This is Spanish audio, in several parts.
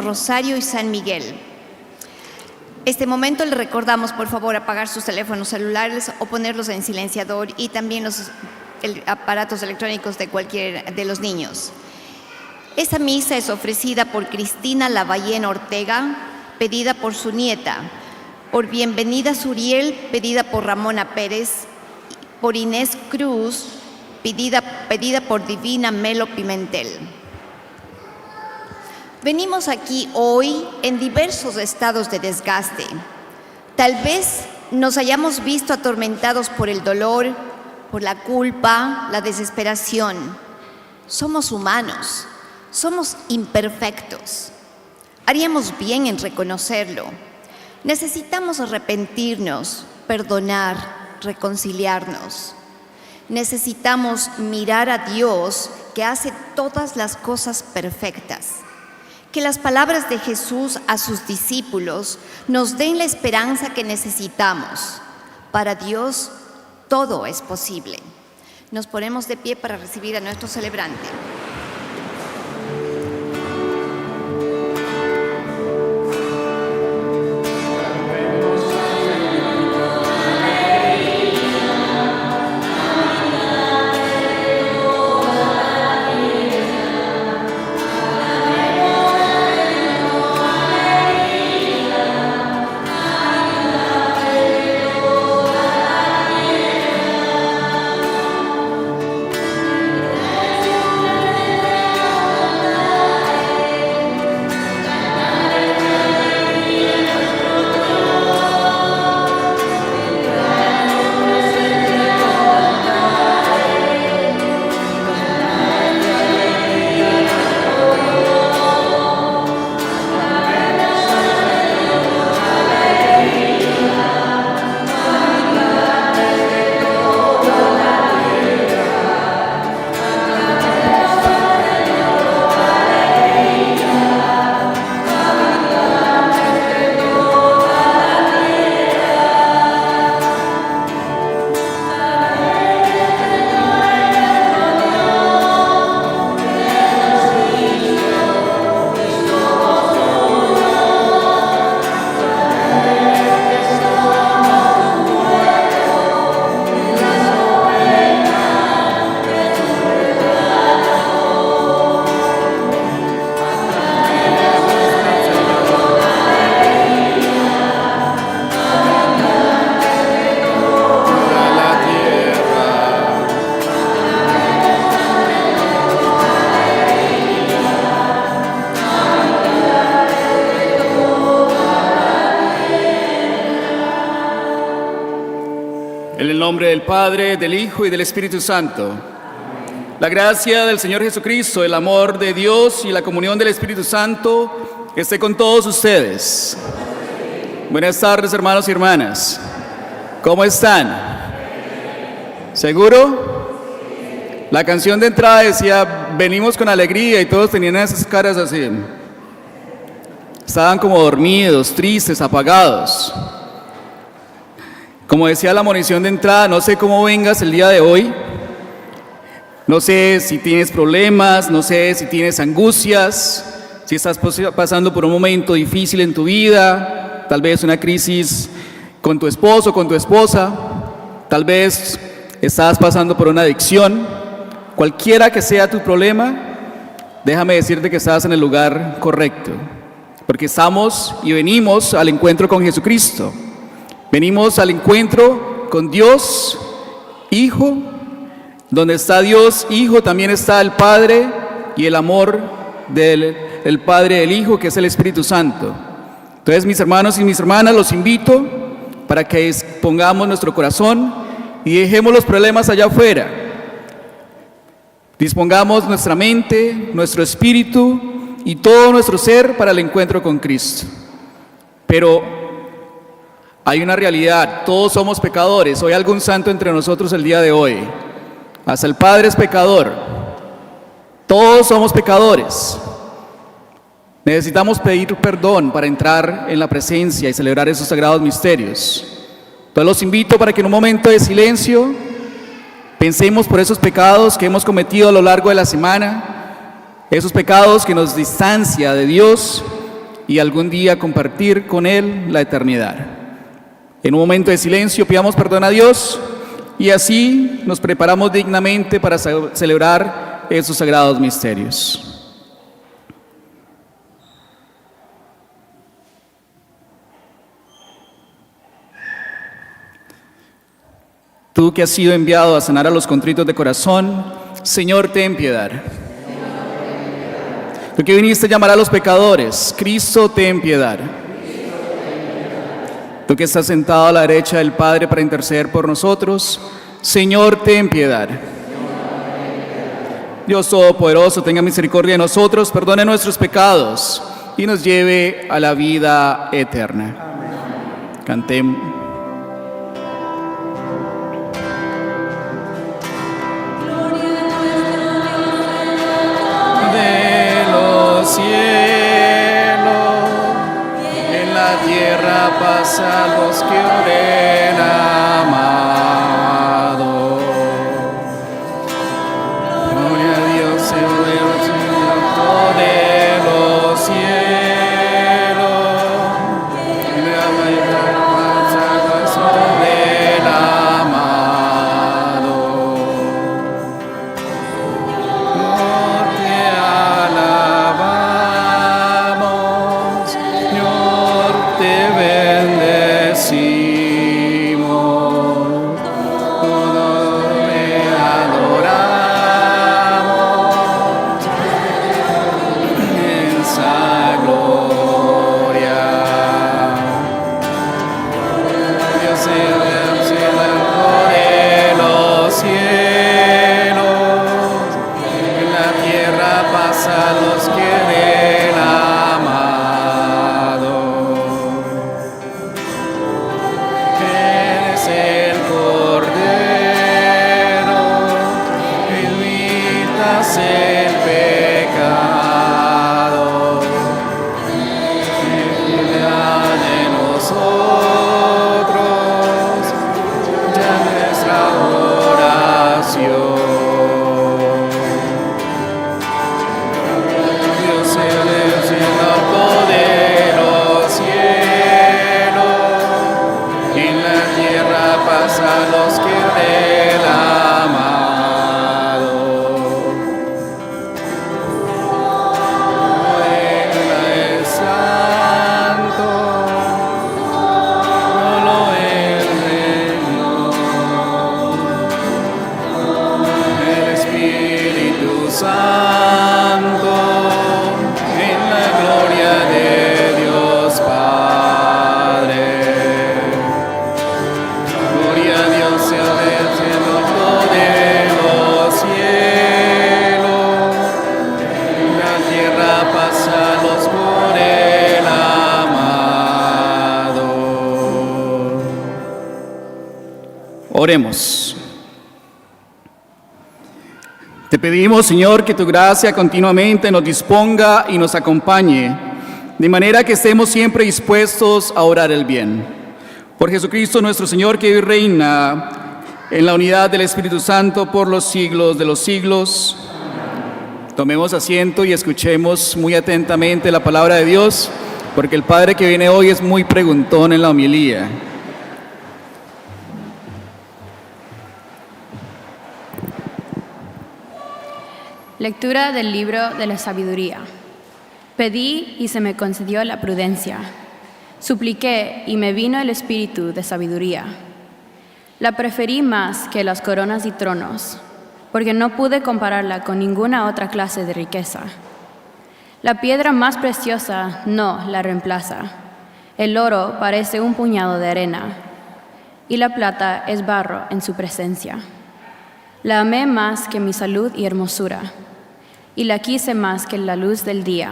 Rosario y San Miguel. Este momento le recordamos, por favor, apagar sus teléfonos celulares o ponerlos en silenciador y también los aparatos electrónicos de cualquiera de los niños. Esta misa es ofrecida por Cristina Lavallén Ortega, pedida por su nieta, por Bienvenida Suriel, pedida por Ramona Pérez, por Inés Cruz, pedida por Divina Melo Pimentel. Venimos aquí hoy en diversos estados de desgaste. Tal vez nos hayamos visto atormentados por el dolor, por la culpa, la desesperación. Somos humanos, somos imperfectos. Haríamos bien en reconocerlo. Necesitamos arrepentirnos, perdonar, reconciliarnos. Necesitamos mirar a Dios que hace todas las cosas perfectas. Que las palabras de Jesús a sus discípulos nos den la esperanza que necesitamos. Para Dios todo es posible. Nos ponemos de pie para recibir a nuestro celebrante. En el nombre del Padre, del Hijo y del Espíritu Santo. La gracia del Señor Jesucristo, el amor de Dios y la comunión del Espíritu Santo esté con todos ustedes. Buenas tardes, hermanos y hermanas. ¿Cómo están? ¿Seguro? La canción de entrada decía, venimos con alegría, y todos tenían esas caras así. Estaban como dormidos, tristes, apagados. Como decía la monición de entrada, no sé cómo vengas el día de hoy. No sé si tienes problemas, no sé si tienes angustias, si estás pasando por un momento difícil en tu vida, tal vez una crisis con tu esposo, con tu esposa, tal vez estás pasando por una adicción. Cualquiera que sea tu problema, déjame decirte que estás en el lugar correcto, porque estamos y venimos al encuentro con Jesucristo. Venimos al encuentro con Dios, Hijo. Donde está Dios, Hijo, también está el Padre y el amor del Padre y del Hijo, que es el Espíritu Santo. Entonces, mis hermanos y mis hermanas, los invito para que pongamos nuestro corazón y dejemos los problemas allá afuera. Dispongamos nuestra mente, nuestro espíritu y todo nuestro ser para el encuentro con Cristo. Pero hay una realidad, todos somos pecadores. ¿Hay algún santo entre nosotros el día de hoy? Hasta el Padre es pecador. Todos somos pecadores. Necesitamos pedir perdón para entrar en la presencia y celebrar esos sagrados misterios. Entonces los invito para que en un momento de silencio pensemos por esos pecados que hemos cometido a lo largo de la semana, esos pecados que nos distancian de Dios y algún día compartir con Él la eternidad. En un momento de silencio pidamos perdón a Dios y así nos preparamos dignamente para celebrar esos sagrados misterios. Tú que has sido enviado a sanar a los contritos de corazón, Señor, ten piedad. Tú que viniste a llamar a los pecadores, Cristo, ten piedad. Tú que estás sentado a la derecha del Padre para interceder por nosotros, Señor, ten piedad. Dios Todopoderoso, tenga misericordia de nosotros, perdone nuestros pecados y nos lleve a la vida eterna. Cantemos. Paz a los que oren amado. Gloria a Dios en los de los cielos. Y la mayor paz a los que oren amado. Señor, te alabamos, Señor, te bendecimos, te adoramos en esa gloria. Dios es el cielo de los cielos, en la tierra pasa los que den amado. Eres el Cordero, evitas el pecado, ten piedad de nosotros, ya nuestra oración. Dios es el cielo de los cielos, en la tierra pasa los que del amado. Él es santo, solo Él Señor. El Espíritu Santo, en la gloria de Dios Padre. Gloria a Dios en el cielo de los cielos, en la tierra pasa los por el amado. Oremos. Te pedimos, Señor, que tu gracia continuamente nos disponga y nos acompañe, de manera que estemos siempre dispuestos a orar el bien. Por Jesucristo nuestro Señor, que vive y reina en la unidad del Espíritu Santo por los siglos de los siglos. Tomemos asiento y escuchemos muy atentamente la palabra de Dios, porque el Padre que viene hoy es muy preguntón en la homilía. Lectura del libro de la sabiduría. Pedí y se me concedió la prudencia. Supliqué y me vino el espíritu de sabiduría. La preferí más que las coronas y tronos, porque no pude compararla con ninguna otra clase de riqueza. La piedra más preciosa no la reemplaza. El oro parece un puñado de arena, y la plata es barro en su presencia. La amé más que mi salud y hermosura, y la quise más que la luz del día,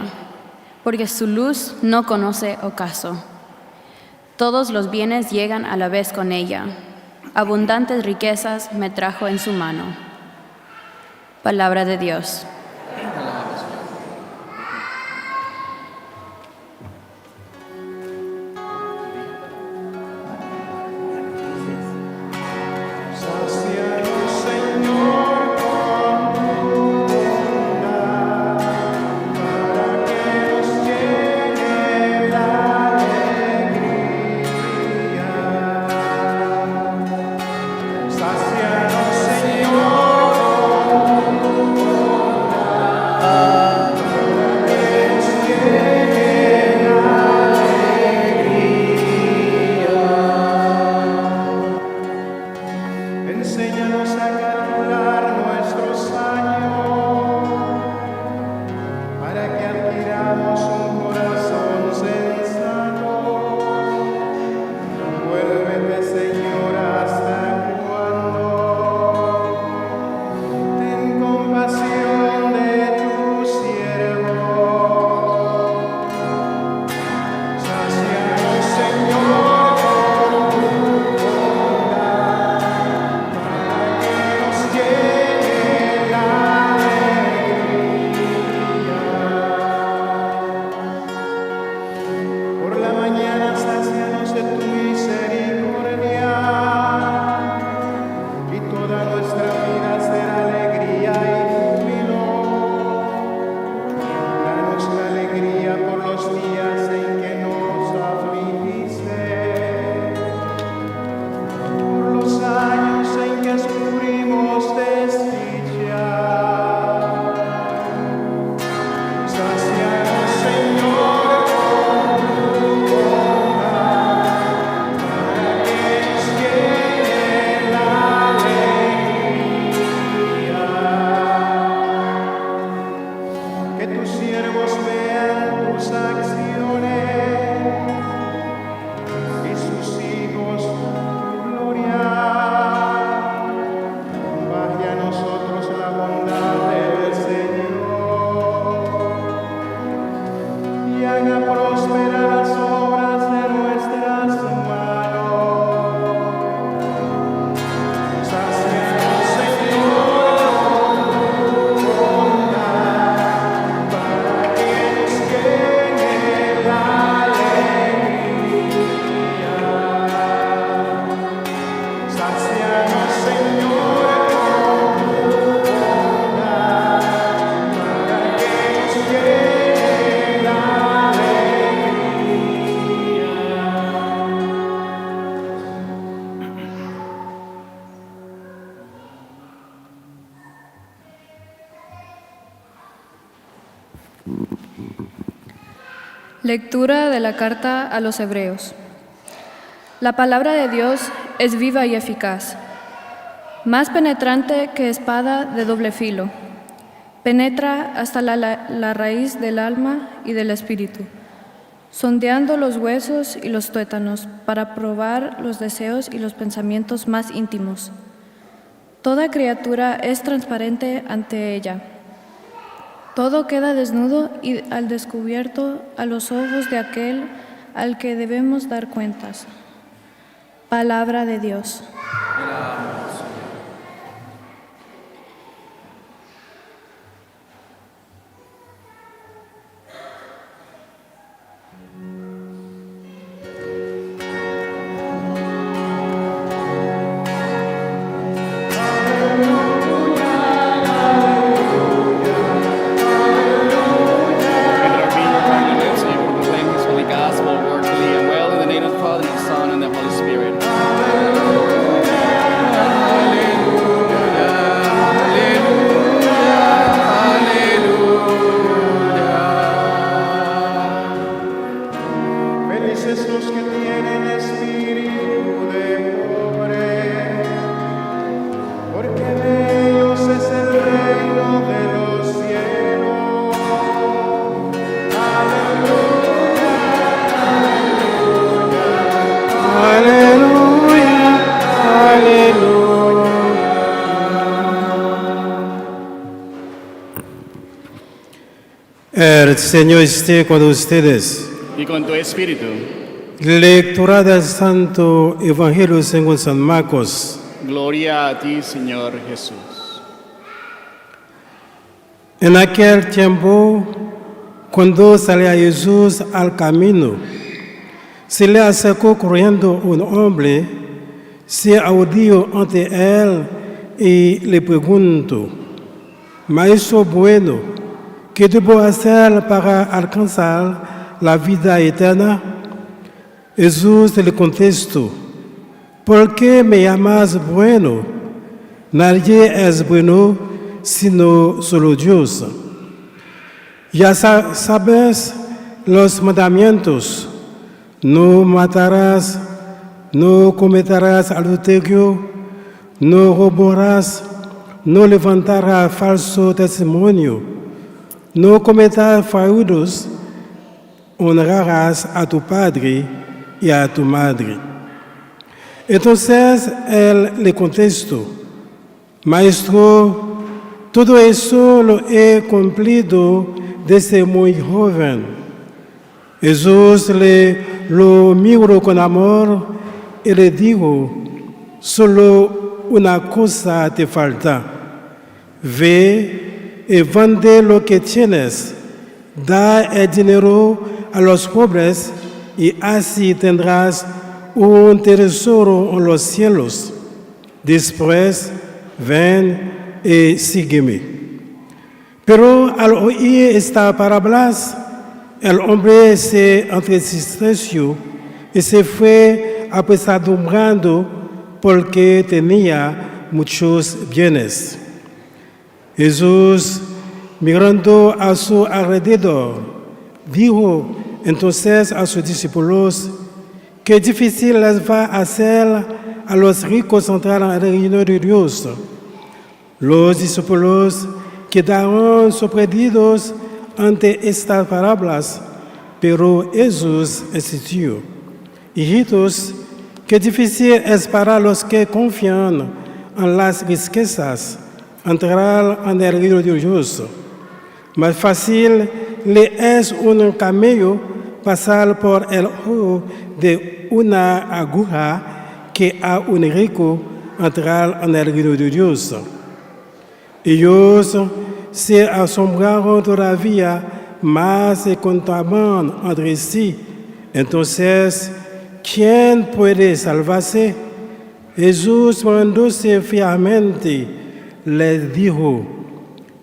porque su luz no conoce ocaso. Todos los bienes llegan a la vez con ella. Abundantes riquezas me trajo en su mano. Palabra de Dios. Lectura de la carta a los Hebreos. La palabra de Dios es viva y eficaz, más penetrante que espada de doble filo. Penetra hasta la raíz del alma y del espíritu, sondeando los huesos y los tuétanos para probar los deseos y los pensamientos más íntimos. Toda criatura es transparente ante ella. Todo queda desnudo y al descubierto a los ojos de aquel al que debemos dar cuentas. Palabra de Dios. Felices los que tienen espíritu de pobre, porque de ellos es el reino de los cielos. Aleluya, aleluya, aleluya. El Señor esté con ustedes. Y con tu espíritu. Lectura del Santo Evangelio según San Marcos. Gloria a ti, Señor Jesús. En aquel tiempo, cuando salía Jesús al camino, se le acercó corriendo un hombre, se arrodilló ante él y le preguntó: Maestro bueno, ¿qué debo hacer para alcanzar la vida eterna? Jesús le contestó: ¿por qué me llamas bueno? Nadie es bueno sino solo Dios. Ya sabes los mandamientos: no matarás, no cometerás adulterio, no robarás, no levantarás falso testimonio, no cometerás fraudes, honrarás a tu padre y a tu madre. Entonces él le contestó: Maestro, todo eso lo he cumplido desde muy joven. Jesús lo miró con amor y le dijo: solo una cosa te falta. Ve y vende lo que tienes, da el dinero a los pobres y así tendrás un tesoro en los cielos. Después, ven y sígueme. Pero al oír estas palabras, el hombre se entristeció y se fue apesadumbrando porque tenía muchos bienes. Jesús, mirando a su alrededor, dijo entonces a sus discípulos: qué difícil les va a hacer a los ricos entrar en el reino de Dios. Los discípulos quedaron sorprendidos ante estas palabras, pero Jesús insistió: hijitos, qué difícil es para los que confían en las riquezas entrar en el reino de Dios. Más fácil le es un camello pasar por el ojo de una aguja que a un rico entrar en el reino de Dios. Ellos se asombraron todavía más y contaban entre sí: entonces, ¿quién puede salvarse? Jesús, mirándose fijamente, les dijo: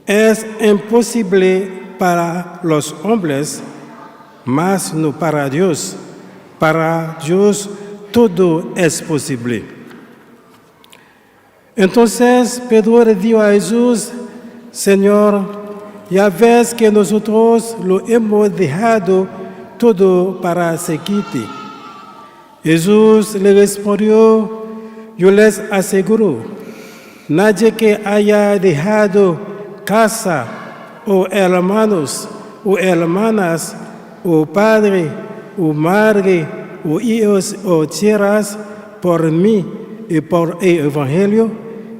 es imposible para los hombres, mas no para Dios. Para Dios todo es posible. Entonces Pedro le dijo a Jesús: Señor, ya ves que nosotros lo hemos dejado todo para seguirte. Jesús le respondió, yo les aseguro, nadie que haya dejado casa o hermanos o hermanas o padre o madre o hijos o tierras por mí y por el Evangelio,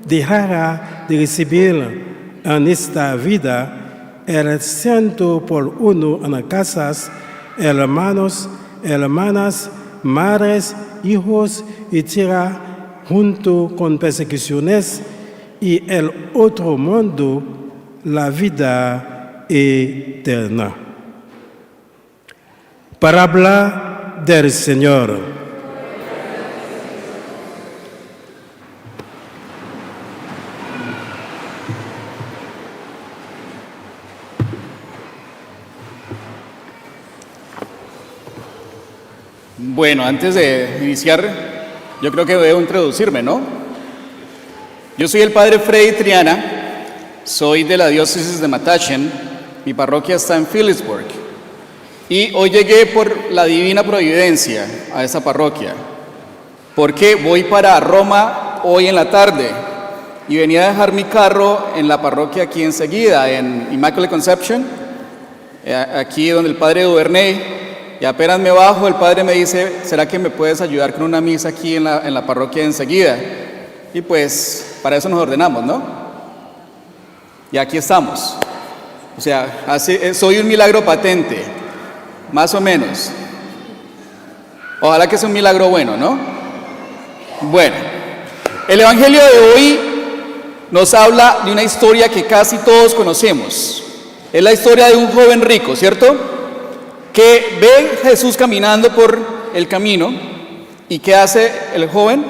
dejará de recibir en esta vida el 100% en casas, hermanos, hermanas, madres, hijos y tierra, junto con persecuciones y el otro mundo, la vida eterna. Parábola del Señor. Bueno, antes de iniciar, yo creo que debo introducirme, ¿no? Yo soy el padre Freddy Triana, soy de la diócesis de Matachen, mi parroquia está en Phillipsburg, y hoy llegué por la divina providencia a esa parroquia, porque voy para Roma hoy en la tarde, y venía a dejar mi carro en la parroquia aquí enseguida, en Immaculate Conception, aquí donde el padre Duvernay. Y apenas me bajo, el padre me dice, ¿será que me puedes ayudar con una misa aquí en la parroquia enseguida? Y pues, para eso nos ordenamos, ¿no? Y aquí estamos. O sea, soy un milagro patente, más o menos. Ojalá que sea un milagro bueno, ¿no? Bueno, el Evangelio de hoy nos habla de una historia que casi todos conocemos. Es la historia de un joven rico, ¿cierto? Que ve a Jesús caminando por el camino, y ¿qué hace el joven?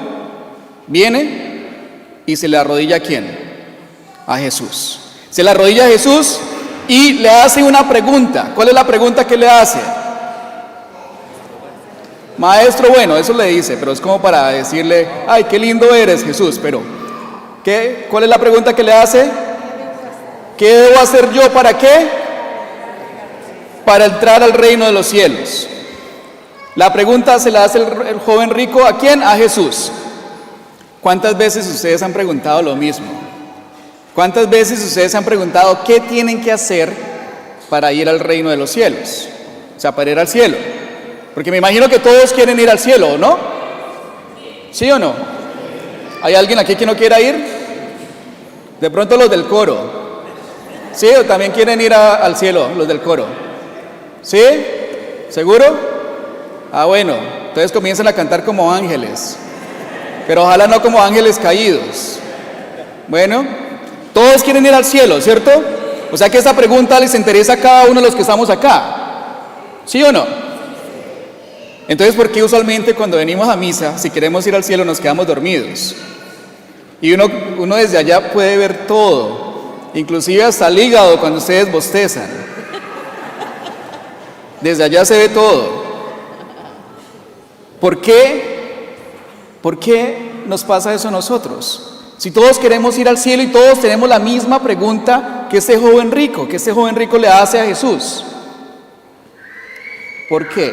Viene y se le arrodilla ¿a quién? A Jesús. Se le arrodilla a Jesús y le hace una pregunta. ¿Cuál es la pregunta que le hace? Maestro, bueno, eso le dice, pero es como para decirle, ay, qué lindo eres, Jesús, pero ¿cuál es la pregunta que le hace? ¿Qué debo hacer yo para qué? Para entrar al reino de los cielos. La pregunta se la hace el joven rico, ¿a quién? A Jesús. ¿Cuántas veces ustedes han preguntado lo mismo? ¿Cuántas veces ustedes han preguntado qué tienen que hacer para ir al reino de los cielos? O sea, para ir al cielo. Porque me imagino que todos quieren ir al cielo, ¿o no? ¿Sí o no? ¿Hay alguien aquí que no quiera ir? De pronto los del coro. ¿Sí? ¿O también quieren ir al cielo, los del coro? ¿Sí? ¿Seguro? Ah, bueno, entonces comiencen a cantar como ángeles, pero ojalá no como ángeles caídos. Bueno, todos quieren ir al cielo, ¿cierto? O sea que esta pregunta les interesa a cada uno de los que estamos acá, ¿sí o no? Entonces, ¿por qué usualmente cuando venimos a misa, si queremos ir al cielo, nos quedamos dormidos? Y uno desde allá puede ver todo, inclusive hasta el hígado cuando ustedes bostezan. Desde allá se ve todo. ¿Por qué? ¿Por qué nos pasa eso a nosotros? Si todos queremos ir al cielo y todos tenemos la misma pregunta que este joven rico le hace a Jesús. ¿Por qué?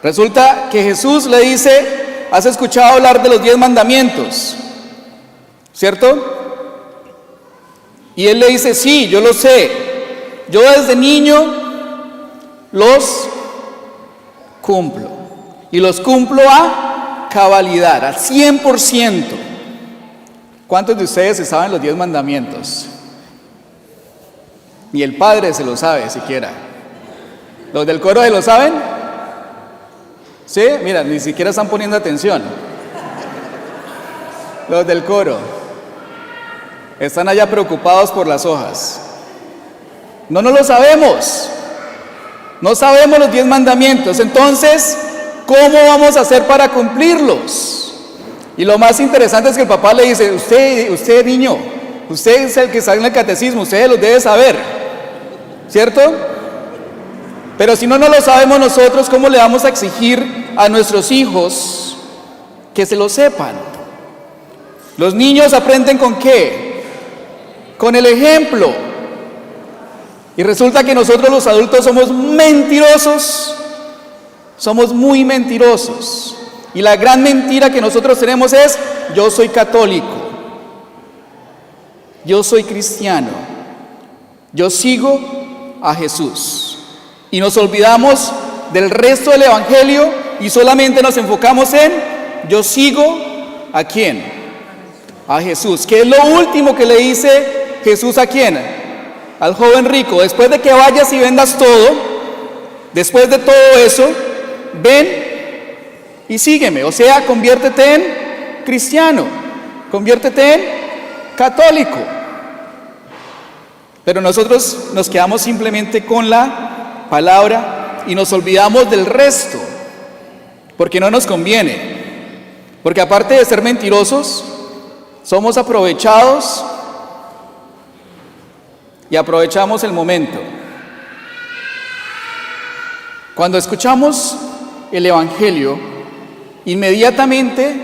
Resulta que Jesús le dice, ¿has escuchado hablar de los 10 mandamientos? ¿Cierto? Y él le dice, sí, yo lo sé. Yo desde niño los cumplo, y los cumplo a cabalidad, al 100%. ¿Cuántos de ustedes se saben los 10 mandamientos? Ni el padre se lo sabe siquiera. ¿Los del coro se lo saben? ¿Sí? Mira, ni siquiera están poniendo atención. Los del coro están allá preocupados por las hojas. No lo sabemos. No sabemos los 10 mandamientos. Entonces, ¿cómo vamos a hacer para cumplirlos? Y lo más interesante es que el papá le dice, usted niño, usted es el que está en el catecismo, usted los debe saber, ¿cierto? Pero si no lo sabemos nosotros, ¿cómo le vamos a exigir a nuestros hijos que se lo sepan? Los niños aprenden ¿con qué? Con el ejemplo. Y resulta que nosotros los adultos somos mentirosos, somos muy mentirosos. Y la gran mentira que nosotros tenemos es: yo soy católico, yo soy cristiano, yo sigo a Jesús. Y nos olvidamos del resto del evangelio y solamente nos enfocamos en: yo sigo ¿a quién? A Jesús. ¿Qué es lo último que le dice Jesús a quién? Al joven rico: después de que vayas y vendas todo, después de todo eso, ven y sígueme. O sea, conviértete en cristiano, conviértete en católico. Pero nosotros nos quedamos simplemente con la palabra y nos olvidamos del resto, porque no nos conviene. Porque aparte de ser mentirosos, somos aprovechados y aprovechamos el momento. Cuando escuchamos el evangelio, inmediatamente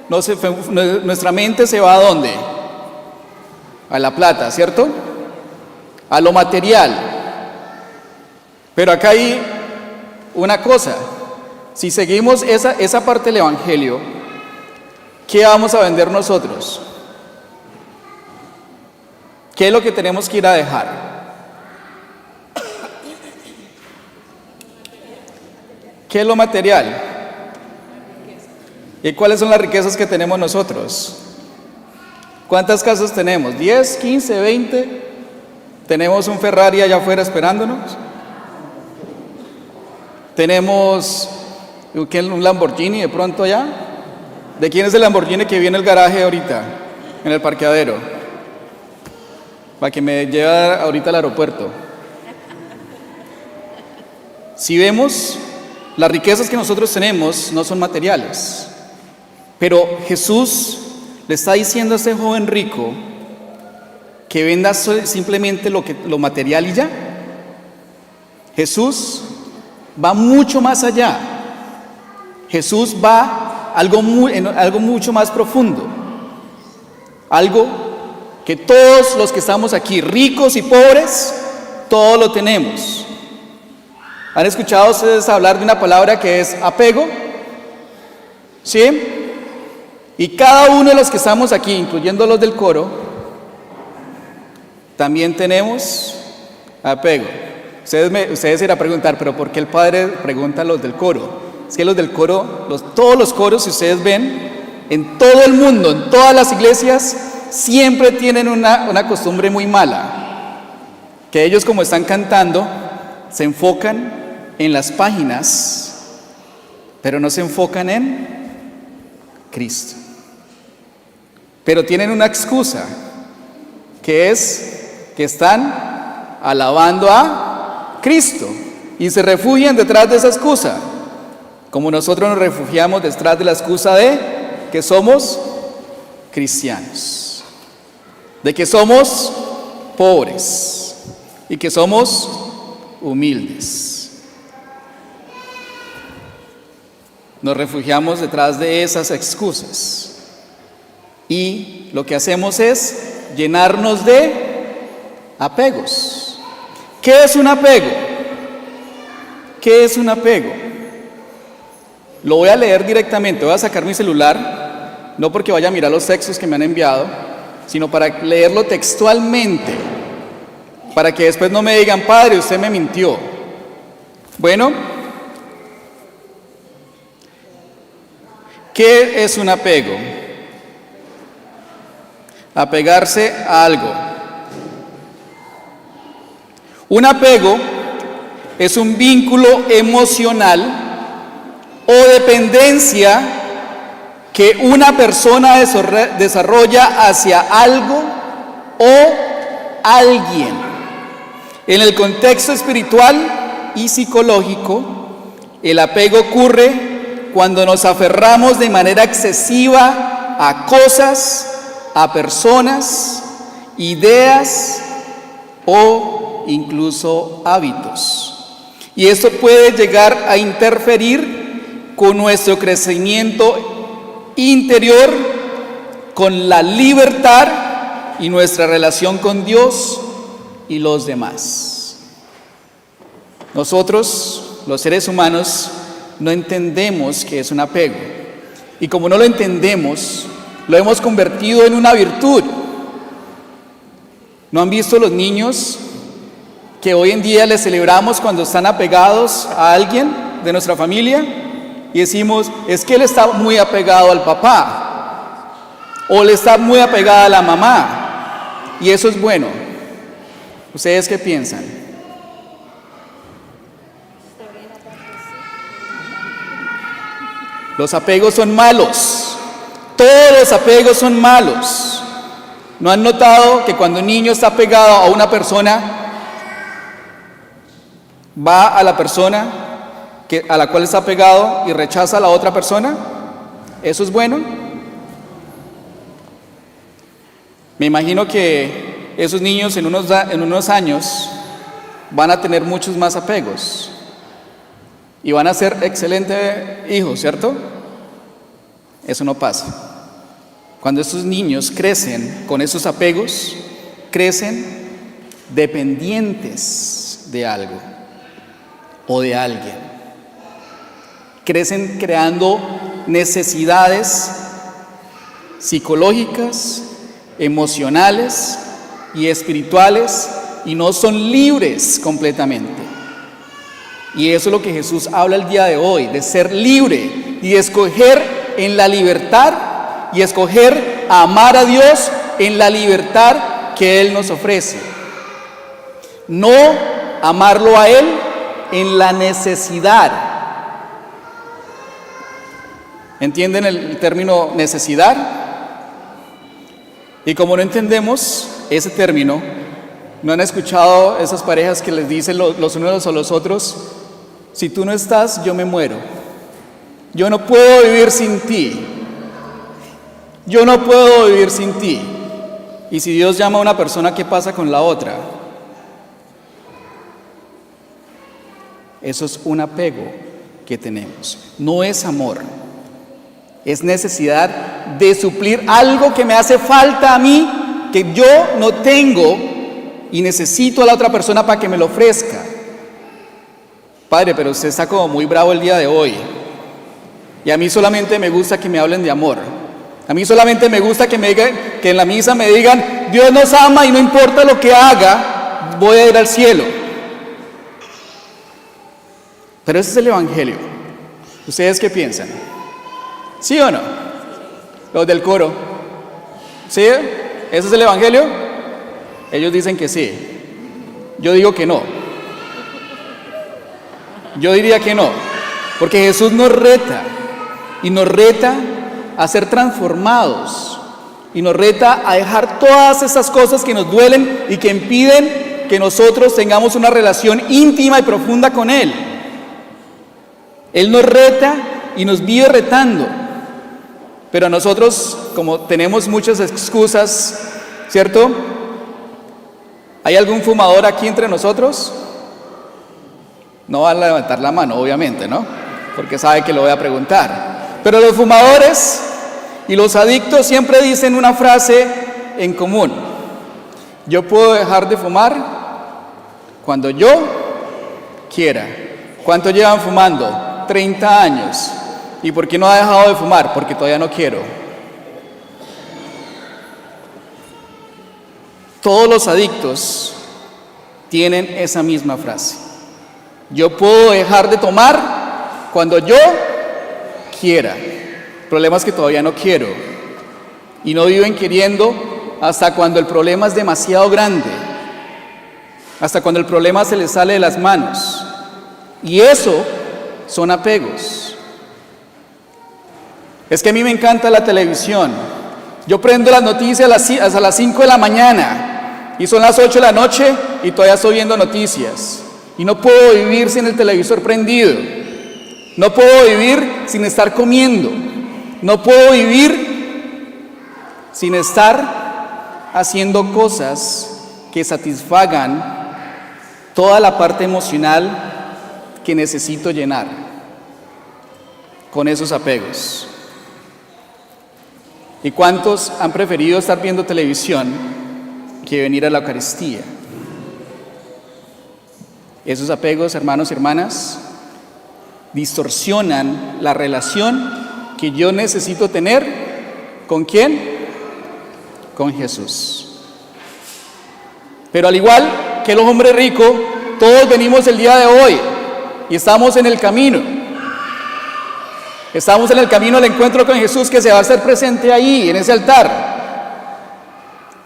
nuestra mente se va ¿a dónde? A la plata, ¿cierto? A lo material. Pero acá hay una cosa: si seguimos esa parte del evangelio, ¿qué vamos a vender nosotros? ¿Qué es lo que tenemos que ir a dejar? ¿Qué es lo material? ¿Y cuáles son las riquezas que tenemos nosotros? ¿Cuántas casas tenemos? ¿10, 15, 20? ¿Tenemos un Ferrari allá afuera esperándonos? ¿Tenemos un Lamborghini de pronto allá? ¿De quién es el Lamborghini que viene el garaje ahorita, en el parqueadero? Para que me lleve ahorita al aeropuerto. Si vemos, las riquezas que nosotros tenemos no son materiales. Pero Jesús le está diciendo a este joven rico que venda simplemente lo material y ya. Jesús va mucho más allá. Jesús va en algo mucho más profundo. Algo que todos los que estamos aquí, ricos y pobres, todos lo tenemos. ¿Han escuchado ustedes hablar de una palabra que es apego? ¿Sí? Y cada uno de los que estamos aquí, incluyendo los del coro, también tenemos apego. Ustedes irán a preguntar: ¿pero por qué el padre pregunta a los del coro? Es que los del coro, todos los coros, si ustedes ven, en todo el mundo, en todas las iglesias, siempre tienen una costumbre muy mala, que ellos, como están cantando, se enfocan en las páginas, pero no se enfocan en Cristo. Pero tienen una excusa, que es que están alabando a Cristo y se refugian detrás de esa excusa, como nosotros nos refugiamos detrás de la excusa de que somos cristianos, de que somos pobres y que somos humildes. Nos refugiamos detrás de esas excusas y lo que hacemos es llenarnos de apegos. ¿Qué es un apego? ¿Qué es un apego? Lo voy a leer directamente. Voy a sacar mi celular, no porque vaya a mirar los textos que me han enviado, sino para leerlo textualmente, para que después no me digan: padre, usted me mintió. Bueno, ¿qué es un apego? Apegarse a algo. Un apego es un vínculo emocional o dependencia que una persona desarrolla hacia algo o alguien. En el contexto espiritual y psicológico, el apego ocurre cuando nos aferramos de manera excesiva a cosas, a personas, ideas o incluso hábitos. Y esto puede llegar a interferir con nuestro crecimiento interior, con la libertad y nuestra relación con Dios y los demás. Nosotros, los seres humanos, no entendemos qué es un apego. Y como no lo entendemos, lo hemos convertido en una virtud. ¿No han visto los niños que hoy en día les celebramos cuando están apegados a alguien de nuestra familia? Y decimos, es que él está muy apegado al papá, o le está muy apegada a la mamá, y eso es bueno. ¿Ustedes qué piensan? Los apegos son malos. Todos los apegos son malos. ¿No han notado que cuando un niño está pegado a una persona, va a la persona a la cual está pegado y rechaza a la otra persona? ¿Eso es bueno? Me imagino que esos niños en unos años van a tener muchos más apegos y van a ser excelentes hijos, ¿cierto? Eso no pasa. Cuando estos niños crecen con esos apegos, crecen dependientes de algo o de alguien. Crecen creando necesidades psicológicas, emocionales y espirituales, y no son libres completamente. Y eso es lo que Jesús habla el día de hoy, de ser libre y escoger en la libertad y escoger amar a Dios en la libertad que Él nos ofrece. No amarlo a Él en la necesidad. ¿Entienden el término necesidad? Y como no entendemos ese término, ¿no han escuchado esas parejas que les dicen los unos a los otros, si tú no estás, yo me muero? Yo no puedo vivir sin ti. Yo no puedo vivir sin ti. Y si Dios llama a una persona, ¿qué pasa con la otra? Eso es un apego que tenemos. No es amor. Es necesidad de suplir algo que me hace falta a mí, que yo no tengo y necesito a la otra persona para que me lo ofrezca. Padre, pero usted está como muy bravo el día de hoy. Y a mí solamente me gusta que me hablen de amor. A mí solamente me gusta que en la misa me digan, Dios nos ama y no importa lo que haga, voy a ir al cielo. Pero ese es el Evangelio. ¿Ustedes qué piensan? ¿Sí o no? Los del coro. ¿Sí? ¿Ese es el Evangelio? Ellos dicen que sí. Yo digo que no. Yo diría que no. Porque Jesús nos reta. Y nos reta a ser transformados. Y nos reta a dejar todas esas cosas que nos duelen y que impiden que nosotros tengamos una relación íntima y profunda con Él. Él nos reta y nos vive retando. Pero nosotros, como tenemos muchas excusas, ¿cierto? ¿Hay algún fumador aquí entre nosotros? No va a levantar la mano, obviamente, ¿no? Porque sabe que lo voy a preguntar. Pero los fumadores y los adictos siempre dicen una frase en común. Yo puedo dejar de fumar cuando yo quiera. ¿Cuánto llevan fumando? 30 años. ¿Y por qué no ha dejado de fumar? Porque todavía no quiero. Todos los adictos tienen esa misma frase. Yo puedo dejar de tomar cuando yo quiera. El problema es que todavía no quiero. Y no viven queriendo hasta cuando el problema es demasiado grande. Hasta cuando el problema se les sale de las manos. Y eso son apegos. Es que a mí me encanta la televisión. Yo prendo las noticias hasta las 5 de la mañana y son las 8 de la noche y todavía estoy viendo noticias. Y no puedo vivir sin el televisor prendido. No puedo vivir sin estar comiendo. No puedo vivir sin estar haciendo cosas que satisfagan toda la parte emocional que necesito llenar con esos apegos. ¿Y cuántos han preferido estar viendo televisión que venir a la Eucaristía? Esos apegos, hermanos y hermanas, distorsionan la relación que yo necesito tener. ¿Con quién? Con Jesús. Pero al igual que el hombre rico, todos venimos el día de hoy y estamos en el camino. Estamos en el camino al encuentro con Jesús, que se va a hacer presente ahí, en ese altar.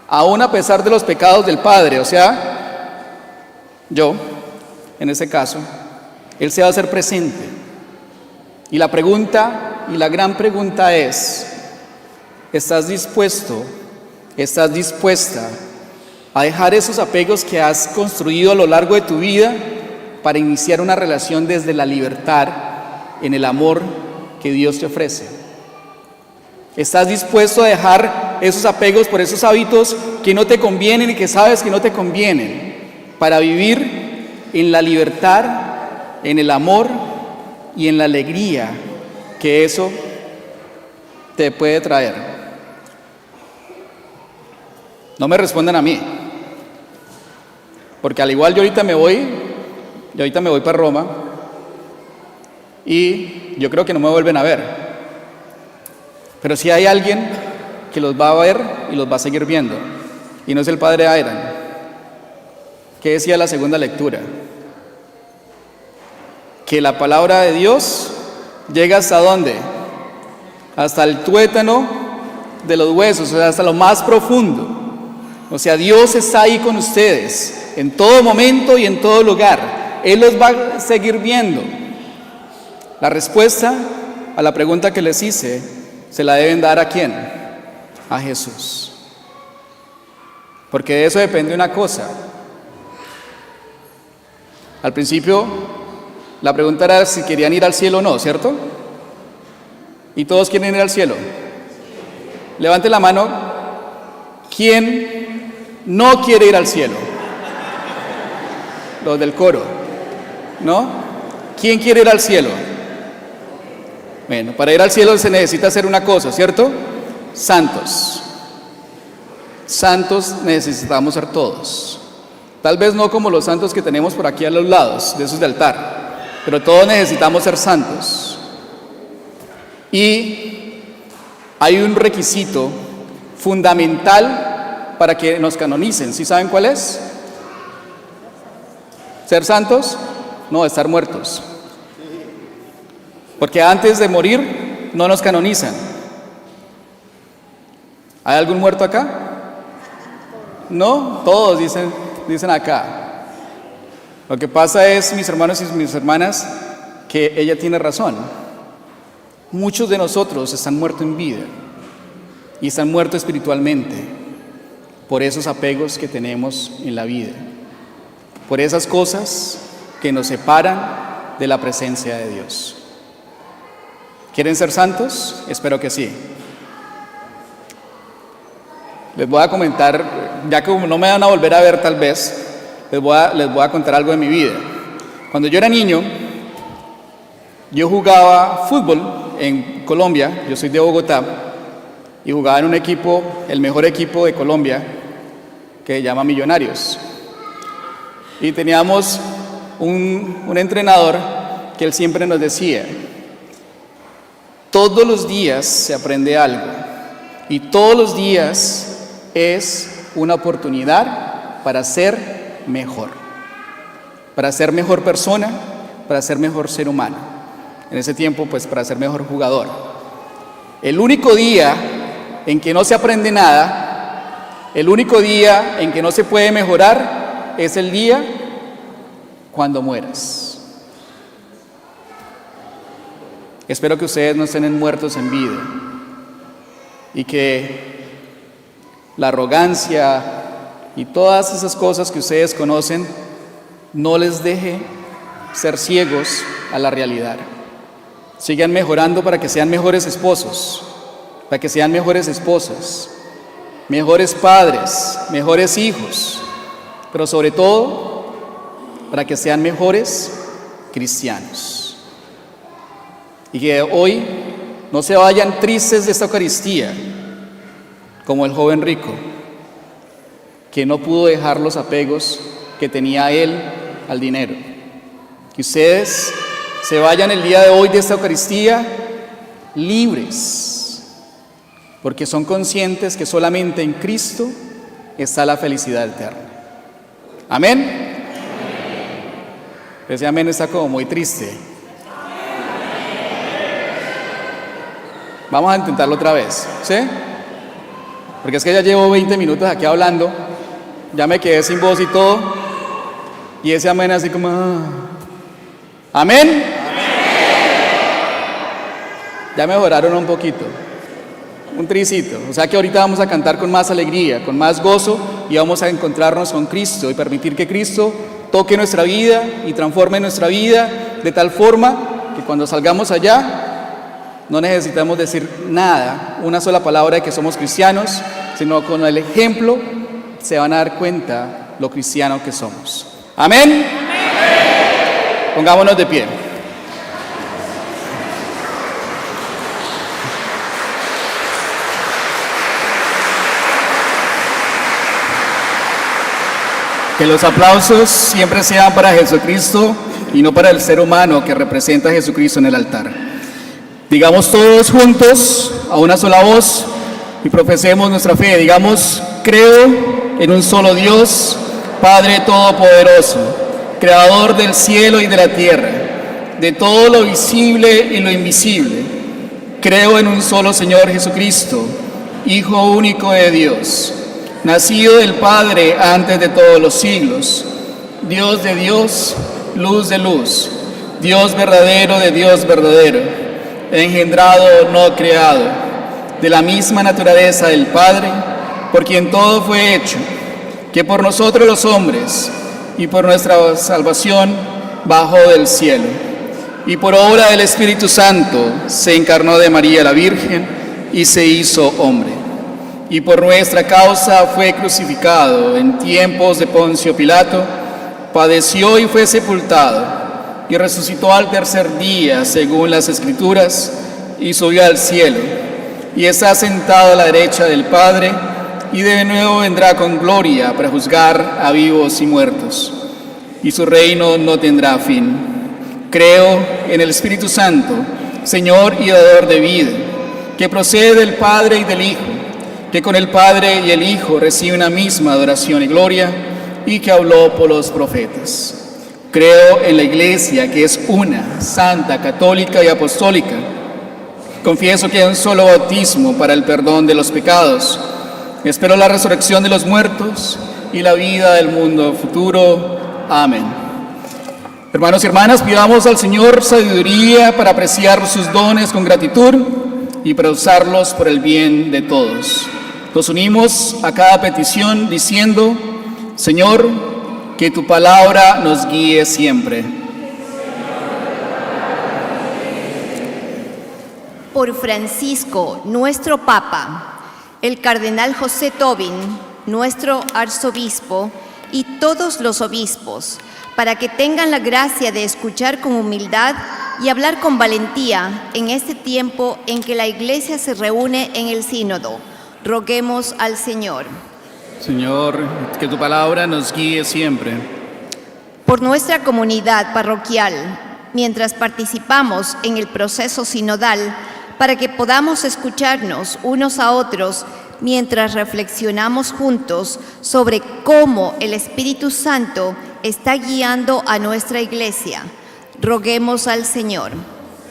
Aún a pesar de los pecados del Padre, o sea, yo, en ese caso, Él se va a hacer presente. Y la pregunta, y la gran pregunta es, ¿estás dispuesto, estás dispuesta a dejar esos apegos que has construido a lo largo de tu vida para iniciar una relación desde la libertad, en el amor que Dios te ofrece? ¿Estás dispuesto a dejar esos apegos por esos hábitos que no te convienen y que sabes que no te convienen, para vivir en la libertad, en el amor y en la alegría que eso te puede traer? No me respondan a mí, porque al igual yo ahorita me voy para Roma y yo creo que no me vuelven a ver. Pero sí hay alguien que los va a ver y los va a seguir viendo, y no es el padre Ayran. ¿Qué decía la segunda lectura? Que la palabra de Dios llega ¿hasta dónde? Hasta el tuétano de los huesos, o sea, hasta lo más profundo. O sea, Dios está ahí con ustedes en todo momento y en todo lugar. Él los va a seguir viendo. La respuesta a la pregunta que les hice se la deben dar ¿a quién? A Jesús. Porque de eso depende una cosa. Al principio la pregunta era si querían ir al cielo o no, ¿cierto? ¿Y todos quieren ir al cielo? Levante la mano. ¿Quién no quiere ir al cielo? Los del coro, ¿no? ¿Quién quiere ir al cielo? Bueno, para ir al cielo se necesita hacer una cosa, ¿cierto? Santos. Santos necesitamos ser todos. Tal vez no como los santos que tenemos por aquí a los lados, de esos de altar, pero todos necesitamos ser santos. Y hay un requisito fundamental para que nos canonicen. ¿Sí saben cuál es? ¿Ser santos? No, estar muertos. Porque antes de morir no nos canonizan. ¿Hay algún muerto acá? No, todos dicen acá. Lo que pasa es, mis hermanos y mis hermanas, que ella tiene razón. Muchos de nosotros están muertos en vida y están muertos espiritualmente por esos apegos que tenemos en la vida, por esas cosas que nos separan de la presencia de Dios. ¿Quieren ser santos? Espero que sí. Les voy a comentar, ya que no me van a volver a ver tal vez, les voy a contar algo de mi vida. Cuando yo era niño, yo jugaba fútbol en Colombia. Yo soy de Bogotá y jugaba en un equipo, el mejor equipo de Colombia, que se llama Millonarios. Y teníamos un entrenador que él siempre nos decía: todos los días se aprende algo y todos los días es una oportunidad para ser mejor persona, para ser mejor ser humano. En ese tiempo, pues, para ser mejor jugador. El único día en que no se aprende nada, el único día en que no se puede mejorar, es el día cuando mueras. Espero que ustedes no estén muertos en vida y que la arrogancia y todas esas cosas que ustedes conocen no les deje ser ciegos a la realidad. Sigan mejorando para que sean mejores esposos, para que sean mejores esposas, mejores padres, mejores hijos, pero sobre todo para que sean mejores cristianos. Y que hoy no se vayan tristes de esta Eucaristía, como el joven rico, que no pudo dejar los apegos que tenía él al dinero. Que ustedes se vayan el día de hoy de esta Eucaristía libres, porque son conscientes que solamente en Cristo está la felicidad eterna. ¿Amén? Ese amén está como muy triste. Vamos a intentarlo otra vez, ¿sí? Porque es que ya llevo 20 minutos aquí hablando, ya me quedé sin voz y todo, y ese amén así como... ¿Amén? Ya mejoraron un poquito, un tricito. O sea que ahorita vamos a cantar con más alegría, con más gozo, y vamos a encontrarnos con Cristo y permitir que Cristo toque nuestra vida y transforme nuestra vida de tal forma que cuando salgamos allá no necesitamos decir nada, una sola palabra de que somos cristianos, sino con el ejemplo se van a dar cuenta lo cristiano que somos. ¿Amén? Pongámonos de pie. Que los aplausos siempre sean para Jesucristo y no para el ser humano que representa a Jesucristo en el altar. Digamos todos juntos, a una sola voz, y profesemos nuestra fe. Digamos, creo en un solo Dios, Padre Todopoderoso, Creador del cielo y de la tierra, de todo lo visible y lo invisible. Creo en un solo Señor Jesucristo, Hijo único de Dios, nacido del Padre antes de todos los siglos, Dios de Dios, luz de luz, Dios verdadero de Dios verdadero, engendrado, no creado, de la misma naturaleza del Padre, por quien todo fue hecho, que por nosotros los hombres y por nuestra salvación bajó del cielo, y por obra del Espíritu Santo se encarnó de María la Virgen y se hizo hombre. Y por nuestra causa fue crucificado en tiempos de Poncio Pilato, padeció y fue sepultado, y resucitó al tercer día, según las Escrituras, y subió al cielo, y está sentado a la derecha del Padre, y de nuevo vendrá con gloria para juzgar a vivos y muertos, y su reino no tendrá fin. Creo en el Espíritu Santo, Señor y dador de vida, que procede del Padre y del Hijo, que con el Padre y el Hijo recibe una misma adoración y gloria, y que habló por los profetas. Creo en la Iglesia, que es una, santa, católica y apostólica. Confieso que hay un solo bautismo para el perdón de los pecados. Espero la resurrección de los muertos y la vida del mundo futuro. Amén. Hermanos y hermanas, pidamos al Señor sabiduría para apreciar sus dones con gratitud y para usarlos por el bien de todos. Nos unimos a cada petición diciendo: Señor, que tu palabra nos guíe siempre. Por Francisco, nuestro Papa, el Cardenal José Tobin, nuestro Arzobispo, y todos los obispos, para que tengan la gracia de escuchar con humildad y hablar con valentía en este tiempo en que la Iglesia se reúne en el Sínodo. Roguemos al Señor. Señor, que tu palabra nos guíe siempre. Por nuestra comunidad parroquial, mientras participamos en el proceso sinodal, para que podamos escucharnos unos a otros mientras reflexionamos juntos sobre cómo el Espíritu Santo está guiando a nuestra Iglesia. Roguemos al Señor.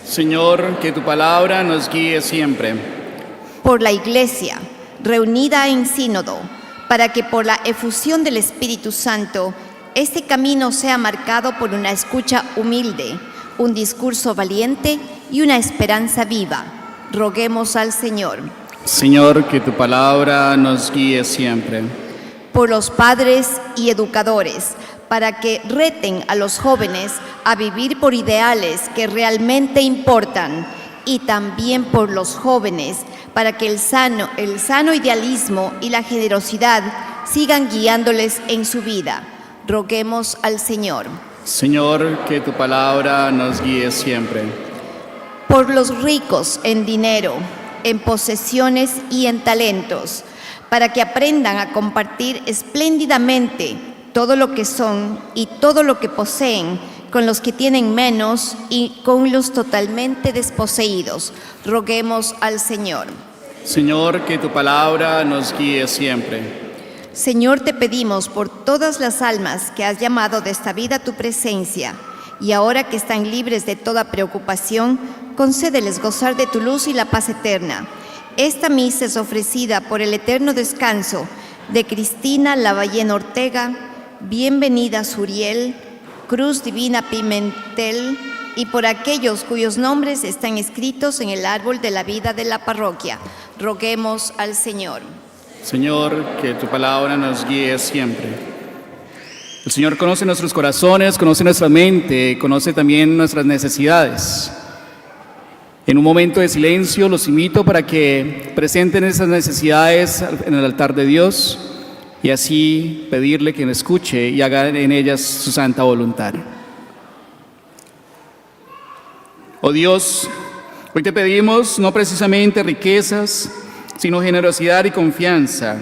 Señor, que tu palabra nos guíe siempre. Por la Iglesia, reunida en sínodo, para que por la efusión del Espíritu Santo, este camino sea marcado por una escucha humilde, un discurso valiente y una esperanza viva. Roguemos al Señor. Señor, que tu palabra nos guíe siempre. Por los padres y educadores, para que reten a los jóvenes a vivir por ideales que realmente importan, y también por los jóvenes, para que el sano idealismo y la generosidad sigan guiándoles en su vida. Roguemos al Señor. Señor, que tu palabra nos guíe siempre. Por los ricos en dinero, en posesiones y en talentos, para que aprendan a compartir espléndidamente todo lo que son y todo lo que poseen, con los que tienen menos y con los totalmente desposeídos. Roguemos al Señor. Señor, que tu palabra nos guíe siempre. Señor, te pedimos por todas las almas que has llamado de esta vida a tu presencia, y ahora que están libres de toda preocupación, concédeles gozar de tu luz y la paz eterna. Esta misa es ofrecida por el eterno descanso de Cristina Lavallén Ortega, Bienvenida Suriel, Cruz Divina Pimentel, y por aquellos cuyos nombres están escritos en el árbol de la vida de la parroquia. Roguemos al Señor. Señor, que tu palabra nos guíe siempre. El Señor conoce nuestros corazones, conoce nuestra mente, conoce también nuestras necesidades. En un momento de silencio los invito para que presenten esas necesidades en el altar de Dios y así pedirle que nos escuche y haga en ellas su santa voluntad. Oh Dios, hoy te pedimos no precisamente riquezas, sino generosidad y confianza,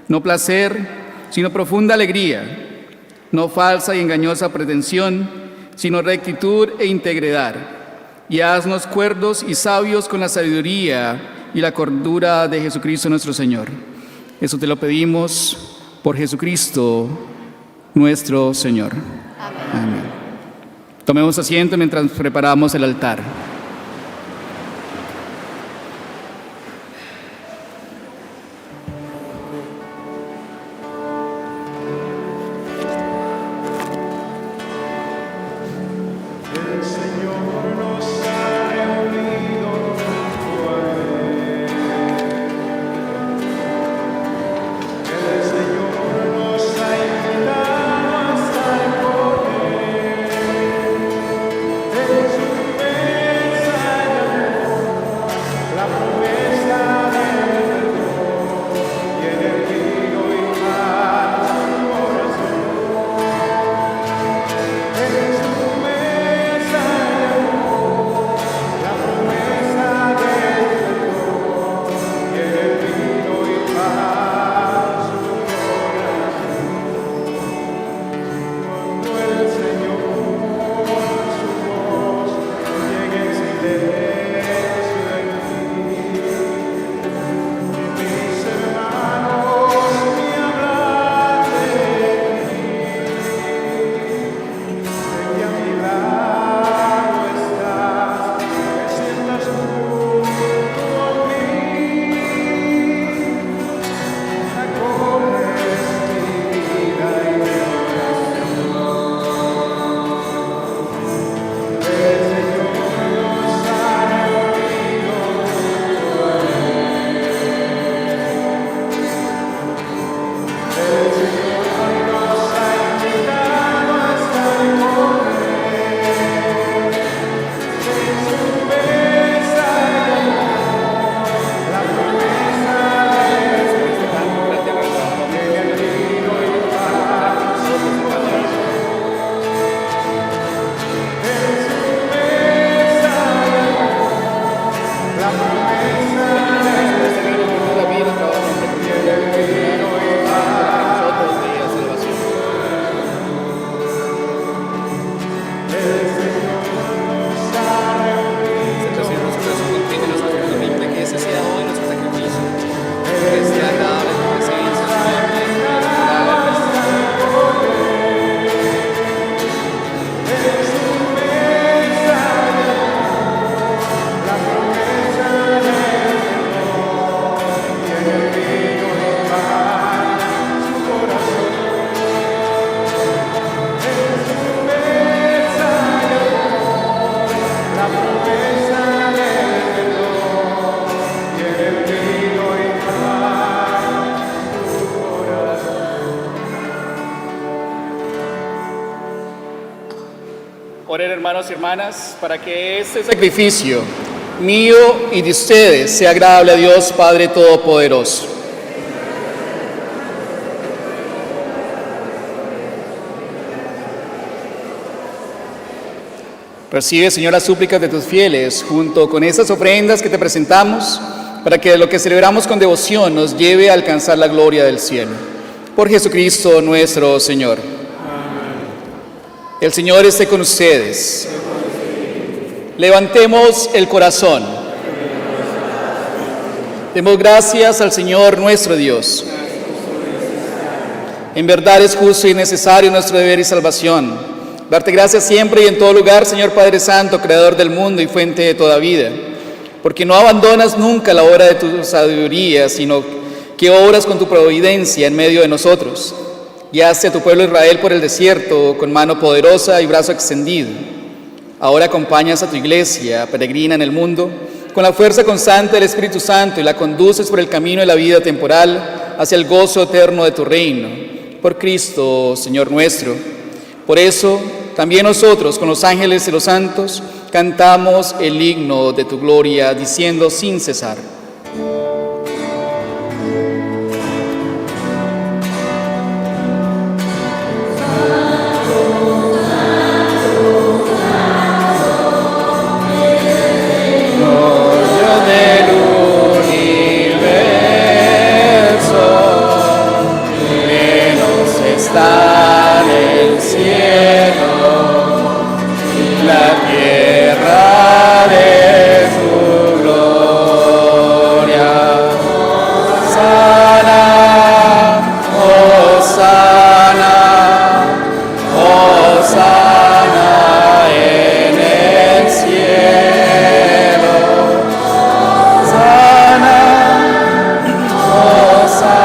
no placer, sino profunda alegría, no falsa y engañosa pretensión, sino rectitud e integridad. Y haznos cuerdos y sabios con la sabiduría y la cordura de Jesucristo nuestro Señor. Eso te lo pedimos por Jesucristo nuestro Señor. Amén. Tomemos asiento mientras preparamos el altar. Oren, hermanos y hermanas, para que este sacrificio mío y de ustedes sea agradable a Dios Padre Todopoderoso. Recibe, Señor, las súplicas de tus fieles, junto con esas ofrendas que te presentamos, para que lo que celebramos con devoción nos lleve a alcanzar la gloria del cielo. Por Jesucristo nuestro Señor. El Señor esté con ustedes. Levantemos el corazón. Demos gracias al Señor nuestro Dios. En verdad es justo y necesario nuestro deber y salvación. Darte gracias siempre y en todo lugar, Señor Padre Santo, Creador del mundo y fuente de toda vida, porque no abandonas nunca la obra de tu sabiduría, sino que obras con tu providencia en medio de nosotros. Guiaste a tu pueblo Israel por el desierto con mano poderosa y brazo extendido. Ahora acompañas a tu iglesia, peregrina en el mundo, con la fuerza constante del Espíritu Santo y la conduces por el camino de la vida temporal hacia el gozo eterno de tu reino. Por Cristo, Señor nuestro. Por eso, también nosotros, con los ángeles y los santos, cantamos el himno de tu gloria, diciendo sin cesar: está en el cielo, la tierra de tu gloria. Hosana, Hosana, Hosana en el cielo. Hosana, Hosana.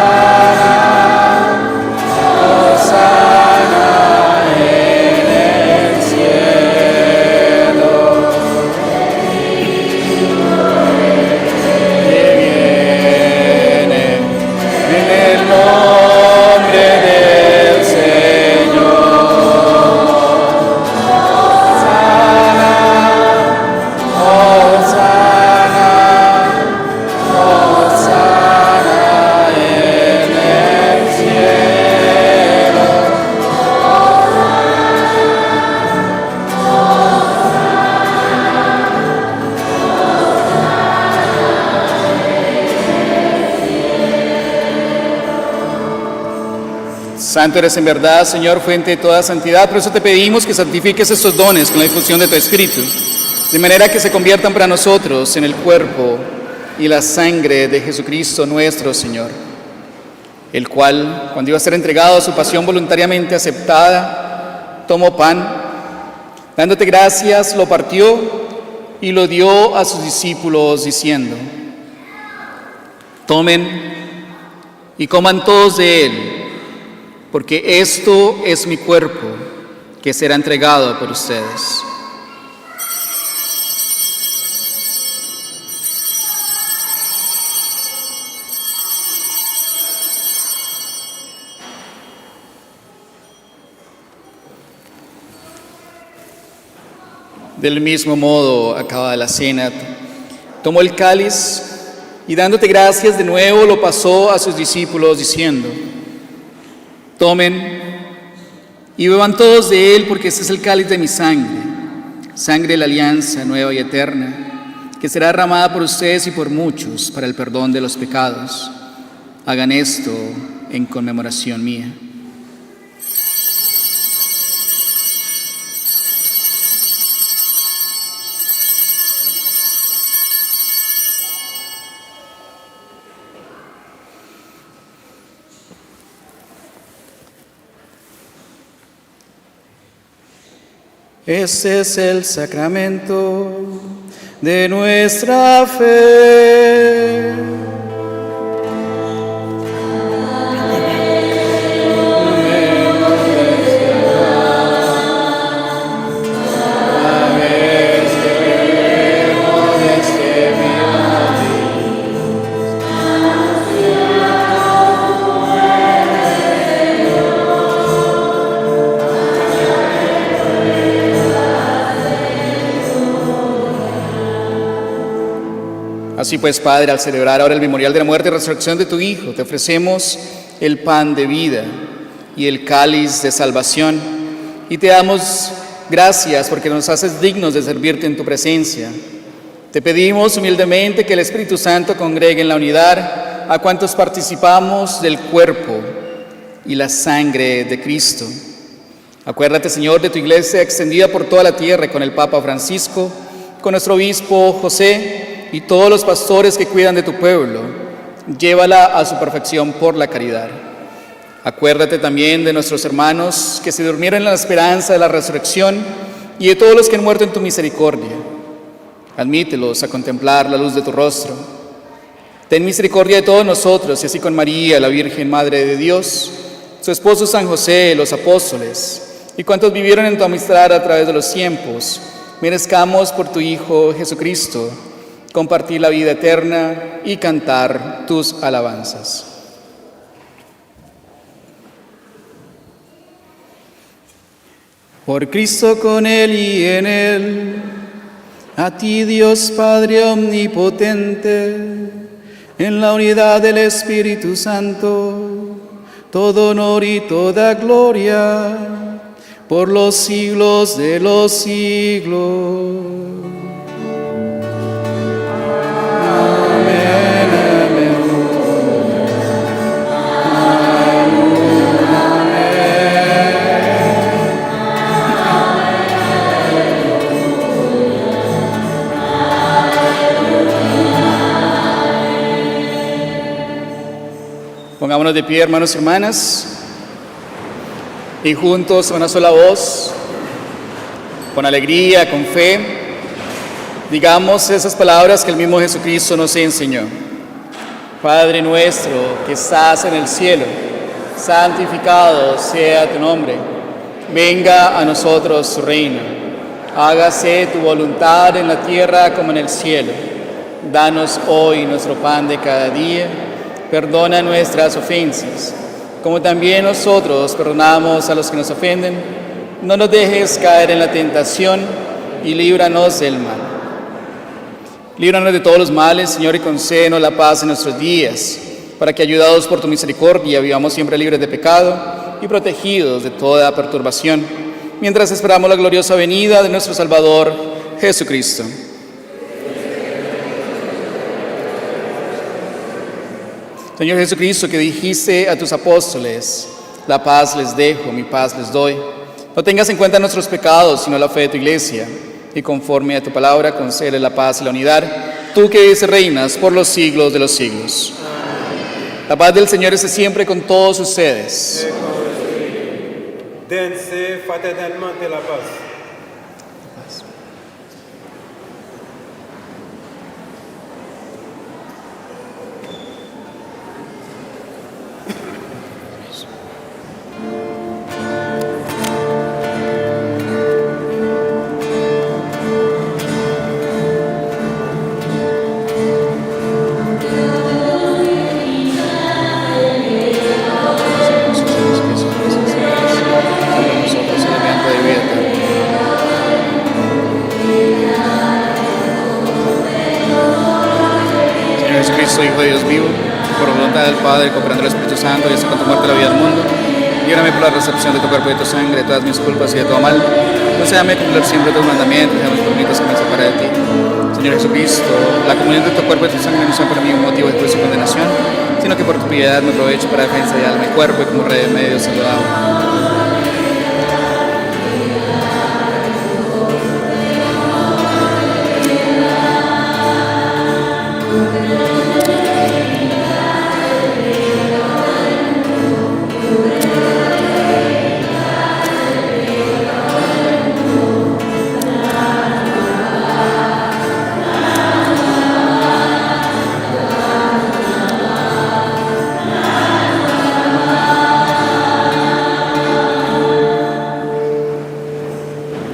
Santo eres en verdad, Señor, fuente de toda santidad. Por eso te pedimos que santifiques estos dones con la difusión de tu Espíritu, de manera que se conviertan para nosotros en el cuerpo y la sangre de Jesucristo nuestro Señor, el cual, cuando iba a ser entregado a su pasión voluntariamente aceptada, tomó pan, dándote gracias, lo partió y lo dio a sus discípulos, diciendo: tomen y coman todos de él, porque esto es mi cuerpo, que será entregado por ustedes. Del mismo modo, acabada la cena, tomó el cáliz y dándote gracias de nuevo lo pasó a sus discípulos, diciendo: tomen y beban todos de él, porque este es el cáliz de mi sangre, sangre de la alianza nueva y eterna, que será derramada por ustedes y por muchos para el perdón de los pecados. Hagan esto en conmemoración mía. Este es el sacramento de nuestra fe. Así pues, Padre, al celebrar ahora el memorial de la muerte y resurrección de tu Hijo, te ofrecemos el pan de vida y el cáliz de salvación, y te damos gracias porque nos haces dignos de servirte en tu presencia. Te pedimos humildemente que el Espíritu Santo congregue en la unidad a cuantos participamos del cuerpo y la sangre de Cristo. Acuérdate, Señor, de tu iglesia extendida por toda la tierra con el Papa Francisco, con nuestro obispo José y todos los pastores que cuidan de tu pueblo. Llévala a su perfección por la caridad. Acuérdate también de nuestros hermanos que se durmieron en la esperanza de la resurrección y de todos los que han muerto en tu misericordia. Admítelos a contemplar la luz de tu rostro. Ten misericordia de todos nosotros, y así con María, la Virgen Madre de Dios, su esposo San José, los apóstoles, y cuantos vivieron en tu amistad a través de los tiempos, merezcamos por tu Hijo Jesucristo compartir la vida eterna y cantar tus alabanzas. Por Cristo, con Él y en Él, a ti Dios Padre omnipotente, en la unidad del Espíritu Santo, todo honor y toda gloria, por los siglos de los siglos. Amén, amén. Pongámonos de pie, hermanos y hermanas, y juntos, a una sola voz, con alegría, con fe, digamos esas palabras que el mismo Jesucristo nos enseñó. Padre nuestro que estás en el cielo, santificado sea tu nombre. Venga a nosotros tu reino. Hágase tu voluntad en la tierra como en el cielo. Danos hoy nuestro pan de cada día. Perdona nuestras ofensas, como también nosotros perdonamos a los que nos ofenden. No nos dejes caer en la tentación y líbranos del mal. Líbranos de todos los males, Señor, y concédenos la paz en nuestros días, para que, ayudados por tu misericordia, vivamos siempre libres de pecado y protegidos de toda perturbación, mientras esperamos la gloriosa venida de nuestro Salvador, Jesucristo. Señor Jesucristo, que dijiste a tus apóstoles: la paz les dejo, mi paz les doy. No tengas en cuenta nuestros pecados, sino la fe de tu iglesia, y conforme a tu palabra, concede la paz y la unidad, tú que vives y reinas por los siglos de los siglos. La paz del Señor esté siempre con todos ustedes. Dense fraternalmente la paz. Hijo de Dios vivo, por voluntad del Padre, cooperando el Espíritu Santo, y hasta con tu muerte la vida del mundo. Líbrame por la recepción de tu cuerpo y de tu sangre, de todas mis culpas y de todo mal. Concédame cumplir siempre tus mandamientos, y no me permitas que me separe de ti. Señor Jesucristo, la comunión de tu cuerpo y de tu sangre no sea para mí un motivo de juicio y condenación, sino que por tu piedad me aproveche para defensa de alma y cuerpo, y como remedio saludable.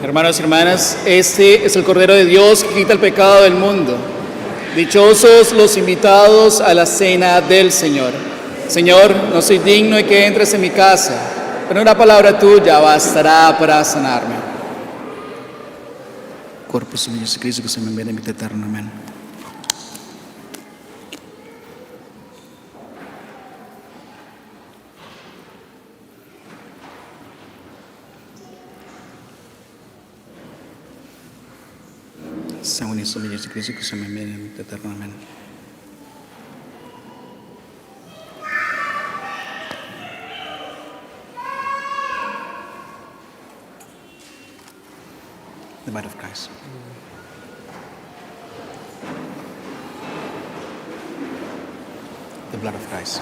Hermanos y hermanas, este es el Cordero de Dios que quita el pecado del mundo. Dichosos los invitados a la cena del Señor. Señor, no soy digno de que entres en mi casa, pero una palabra tuya bastará para sanarme. Cuerpo de Jesucristo, que se me envíe en vida eterna. Amén. Sangue de Jesucristo, que se me envíe en vida eterna. Amén. Christ. The blood of Christ.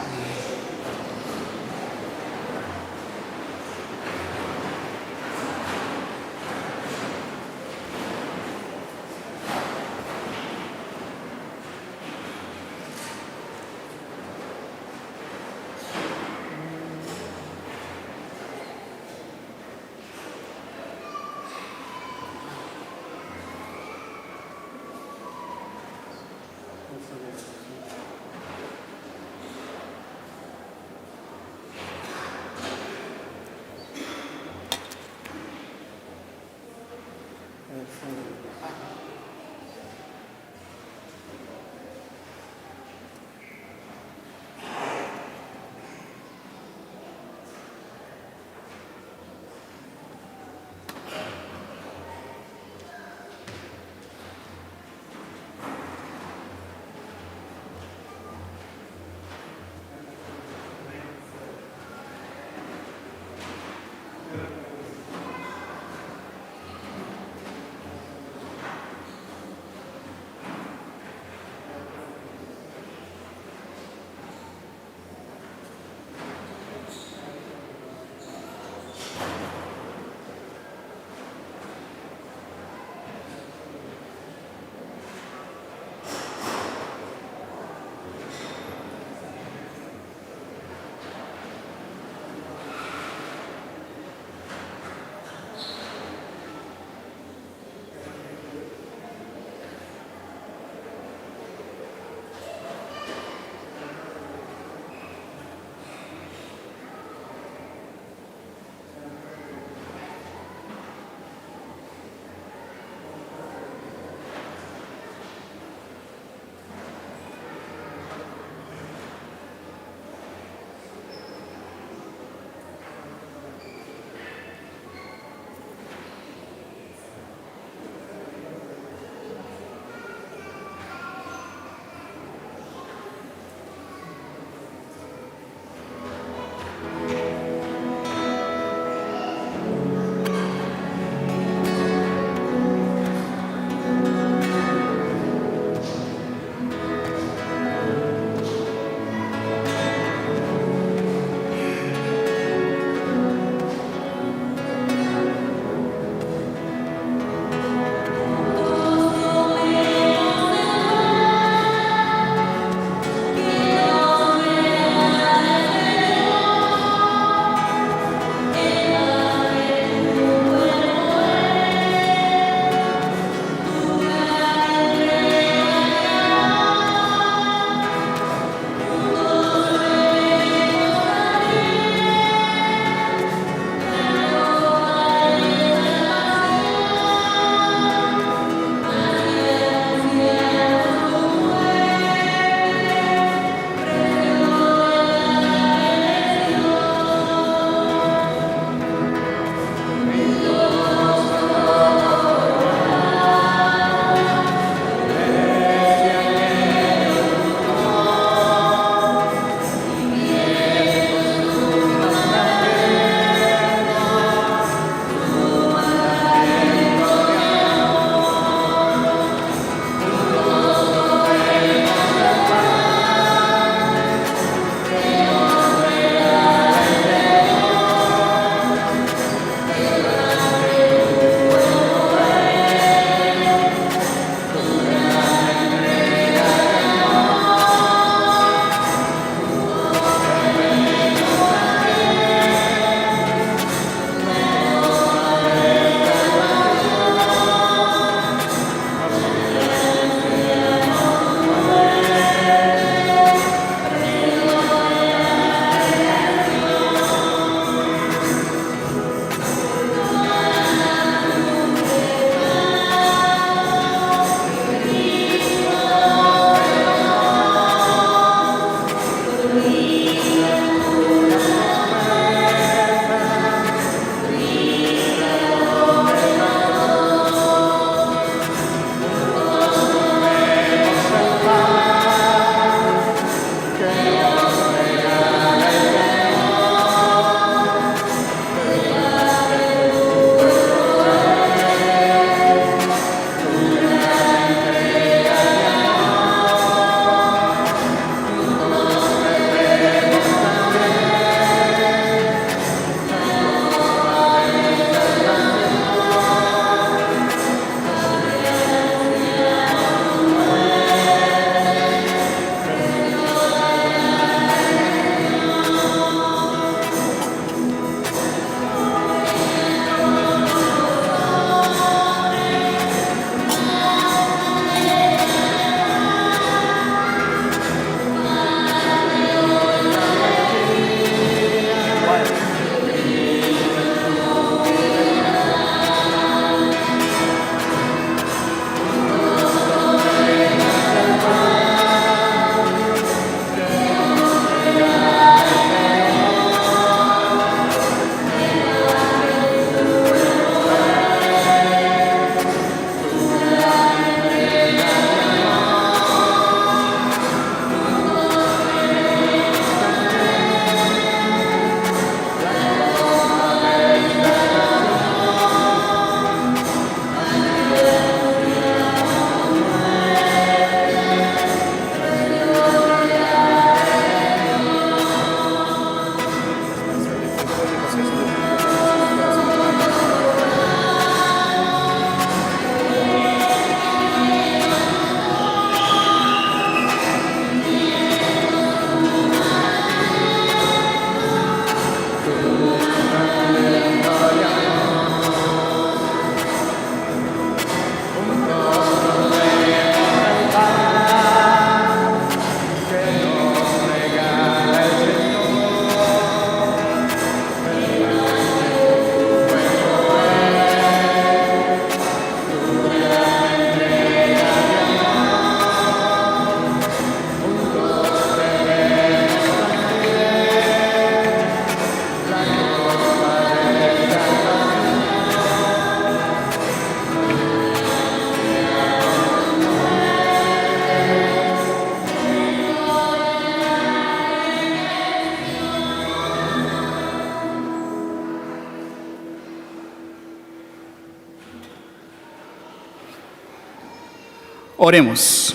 Oremos.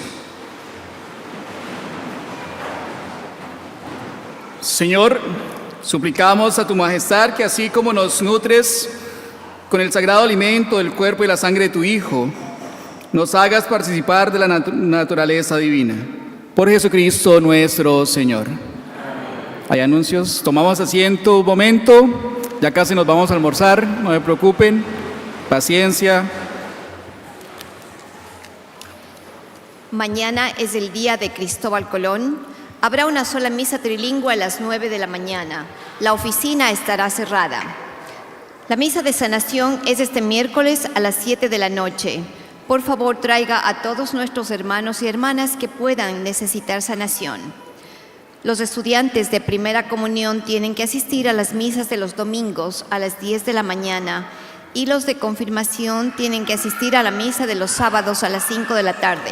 Señor, suplicamos a tu majestad que así como nos nutres con el sagrado alimento del cuerpo y la sangre de tu Hijo, nos hagas participar de la naturaleza divina. Por Jesucristo nuestro Señor. Hay anuncios, tomamos asiento un momento, ya casi nos vamos a almorzar, no me preocupen, paciencia. Mañana es el día de Cristóbal Colón. Habrá una sola misa trilingüe a las 9 de la mañana. La oficina estará cerrada. La misa de sanación es este miércoles a las 7 de la noche. Por favor, traiga a todos nuestros hermanos y hermanas que puedan necesitar sanación. Los estudiantes de primera comunión tienen que asistir a las misas de los domingos a las 10 de la mañana y los de confirmación tienen que asistir a la misa de los sábados a las 5 de la tarde.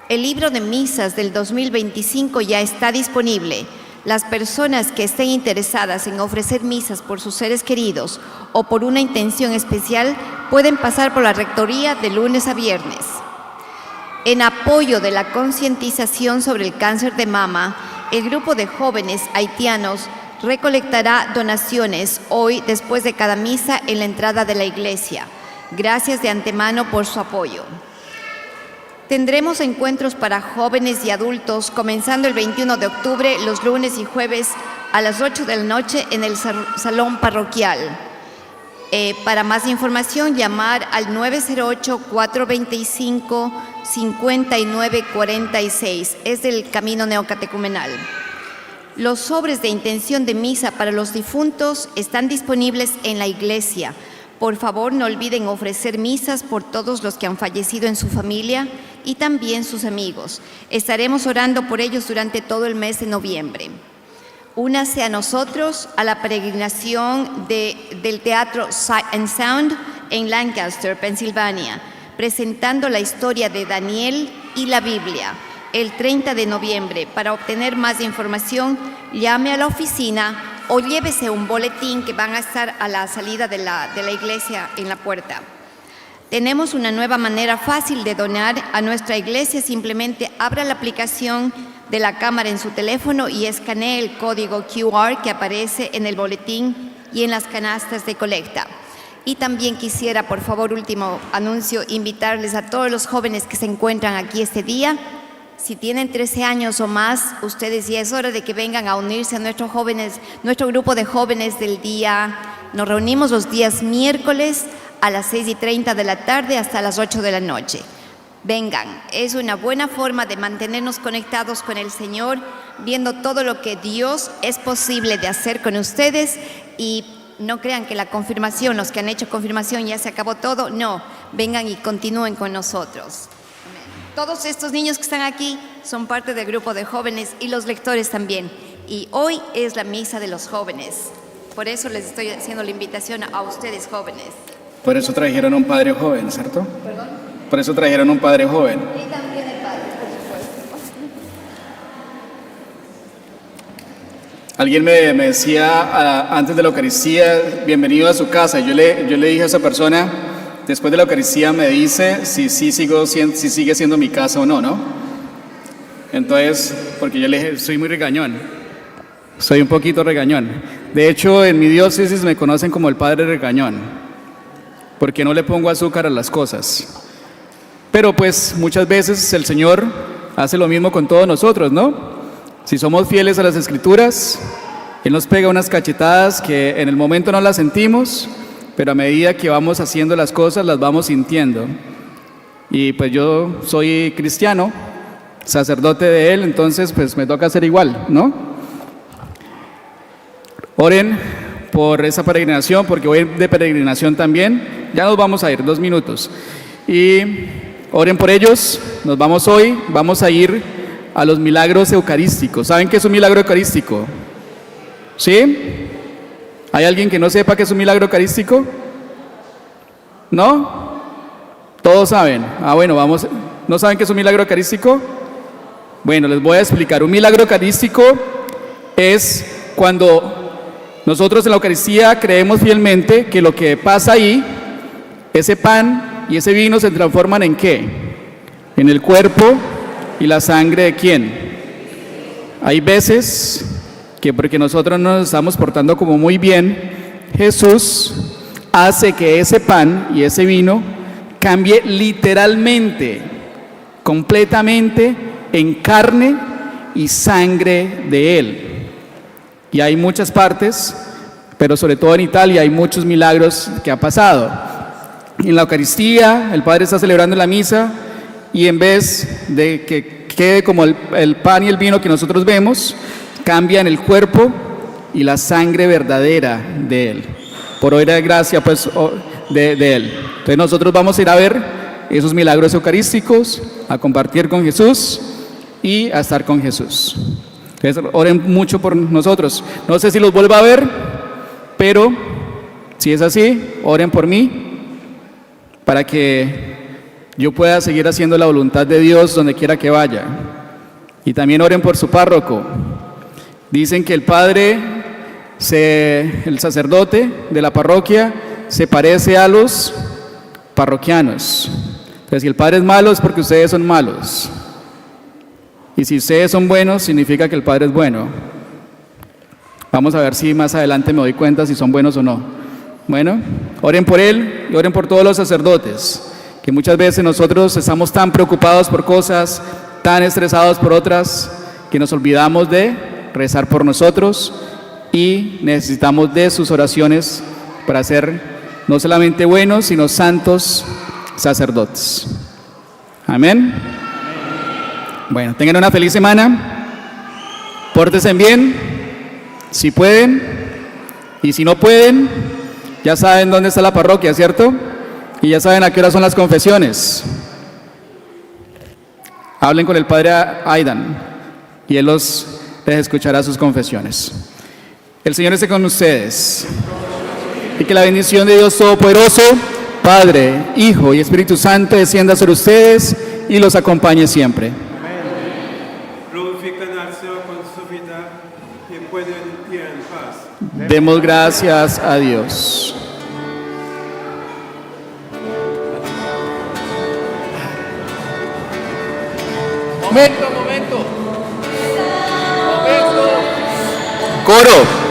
El libro de misas del 2025 ya está disponible. Las personas que estén interesadas en ofrecer misas por sus seres queridos o por una intención especial pueden pasar por la rectoría de lunes a viernes. En apoyo de la concientización sobre el cáncer de mama, el grupo de jóvenes haitianos recolectará donaciones hoy después de cada misa en la entrada de la iglesia. Gracias de antemano por su apoyo. Tendremos encuentros para jóvenes y adultos comenzando el 21 de octubre, los lunes y jueves a las 8 de la noche en el salón parroquial. Para más información, llamar al 908-425-5946. Es del Camino Neocatecumenal. Los sobres de intención de misa para los difuntos están disponibles en la iglesia. Por favor, no olviden ofrecer misas por todos los que han fallecido en su familia y también sus amigos. Estaremos orando por ellos durante todo el mes de noviembre. Únase a nosotros a la peregrinación del Teatro Sight and Sound en Lancaster, Pensilvania, presentando la historia de Daniel y la Biblia, el 30 de noviembre. Para obtener más información, llame a la oficina o llévese un boletín que van a estar a la salida de la iglesia en la puerta. Tenemos una nueva manera fácil de donar a nuestra iglesia. Simplemente abra la aplicación de la cámara en su teléfono y escanee el código QR que aparece en el boletín y en las canastas de colecta. Y también quisiera, por favor, último anuncio, invitarles a todos los jóvenes que se encuentran aquí este día. Si tienen 13 años o más, ustedes ya es hora de que vengan a unirse a nuestro grupo de jóvenes del día. Nos reunimos los días miércoles a las 6:30 de la tarde hasta las 8 de la noche. Vengan, es una buena forma de mantenernos conectados con el Señor, viendo todo lo que Dios es posible de hacer con ustedes. Y no crean que la confirmación, los que han hecho confirmación ya se acabó todo. No, vengan y continúen con nosotros. Todos estos niños que están aquí son parte del grupo de jóvenes y los lectores también. Y hoy es la misa de los jóvenes. Por eso les estoy haciendo la invitación a ustedes jóvenes. Por eso trajeron un padre joven, ¿cierto? ¿Perdón? Por eso trajeron un padre joven. Y también el padre, por supuesto. Alguien me decía antes de la Eucaristía, bienvenido a su casa. Yo le dije a esa persona, después de la Eucaristía me dice si sigue siendo mi casa o no, ¿no? Entonces, porque yo le dije, soy muy regañón. Soy un poquito regañón. De hecho, en mi diócesis me conocen como el padre regañón, porque no le pongo azúcar a las cosas. Pero pues muchas veces el Señor hace lo mismo con todos nosotros, ¿no? Si somos fieles a las Escrituras, Él nos pega unas cachetadas que en el momento no las sentimos, pero a medida que vamos haciendo las cosas, las vamos sintiendo. Y pues yo soy cristiano, sacerdote de Él, entonces pues me toca hacer igual, ¿no? Oren por esa peregrinación, porque voy de peregrinación también. Ya nos vamos a ir, 2 minutos. Y oren por ellos. Nos vamos hoy, vamos a ir a los milagros eucarísticos. ¿Saben qué es un milagro eucarístico? ¿Sí? ¿Hay alguien que no sepa qué es un milagro eucarístico? ¿No? ¿Todos saben? Bueno, vamos. ¿No saben qué es un milagro eucarístico? Bueno, les voy a explicar. Un milagro eucarístico es cuando nosotros en la Eucaristía creemos fielmente que lo que pasa ahí, ese pan y ese vino se transforman ¿en qué? en el cuerpo y la sangre de quién. Hay veces que porque nosotros nos estamos portando como muy bien, Jesús hace que ese pan y ese vino cambie literalmente, completamente en carne y sangre de Él. Y hay muchas partes, pero sobre todo en Italia hay muchos milagros que ha pasado. En la Eucaristía, el Padre está celebrando la misa y en vez de que quede como el pan y el vino que nosotros vemos, cambian el cuerpo y la sangre verdadera de Él, por obra de gracia pues, de Él. Entonces nosotros vamos a ir a ver esos milagros eucarísticos, a compartir con Jesús y a estar con Jesús. Entonces oren mucho por nosotros. No sé si los vuelva a ver, pero si es así, oren por mí para que yo pueda seguir haciendo la voluntad de Dios donde quiera que vaya. Y también oren por su párroco. Dicen que el padre, el sacerdote de la parroquia, se parece a los parroquianos. Entonces, si el padre es malo es porque ustedes son malos. Y si ustedes son buenos, significa que el padre es bueno. Vamos a ver si más adelante me doy cuenta si son buenos o no. Bueno, oren por él y oren por todos los sacerdotes, que muchas veces nosotros estamos tan preocupados por cosas, tan estresados por otras, que nos olvidamos de rezar por nosotros y necesitamos de sus oraciones para ser no solamente buenos, sino santos sacerdotes. Amén. Bueno, tengan una feliz semana, pórtense bien, si pueden, y si no pueden, ya saben dónde está la parroquia, ¿cierto? Y ya saben a qué hora son las confesiones. Hablen con el Padre Aidan y él les escuchará sus confesiones. El Señor esté con ustedes y que la bendición de Dios Todopoderoso, Padre, Hijo y Espíritu Santo descienda sobre ustedes y los acompañe siempre. Glorifican al Señor con su vida y pueden ir en paz. Demos gracias a Dios. Momento. Coro.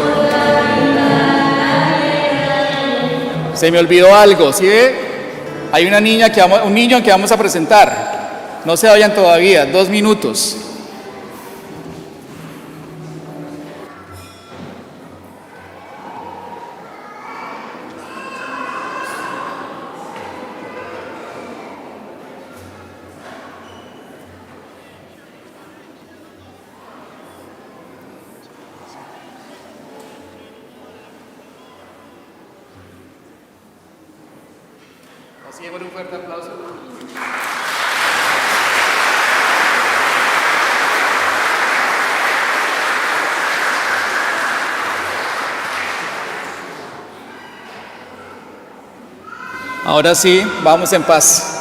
Se me olvidó algo, ¿sí ve? Hay un niño que vamos a presentar. No se vayan todavía, 2 minutos. Así que un fuerte aplauso. Ahora sí, vamos en paz.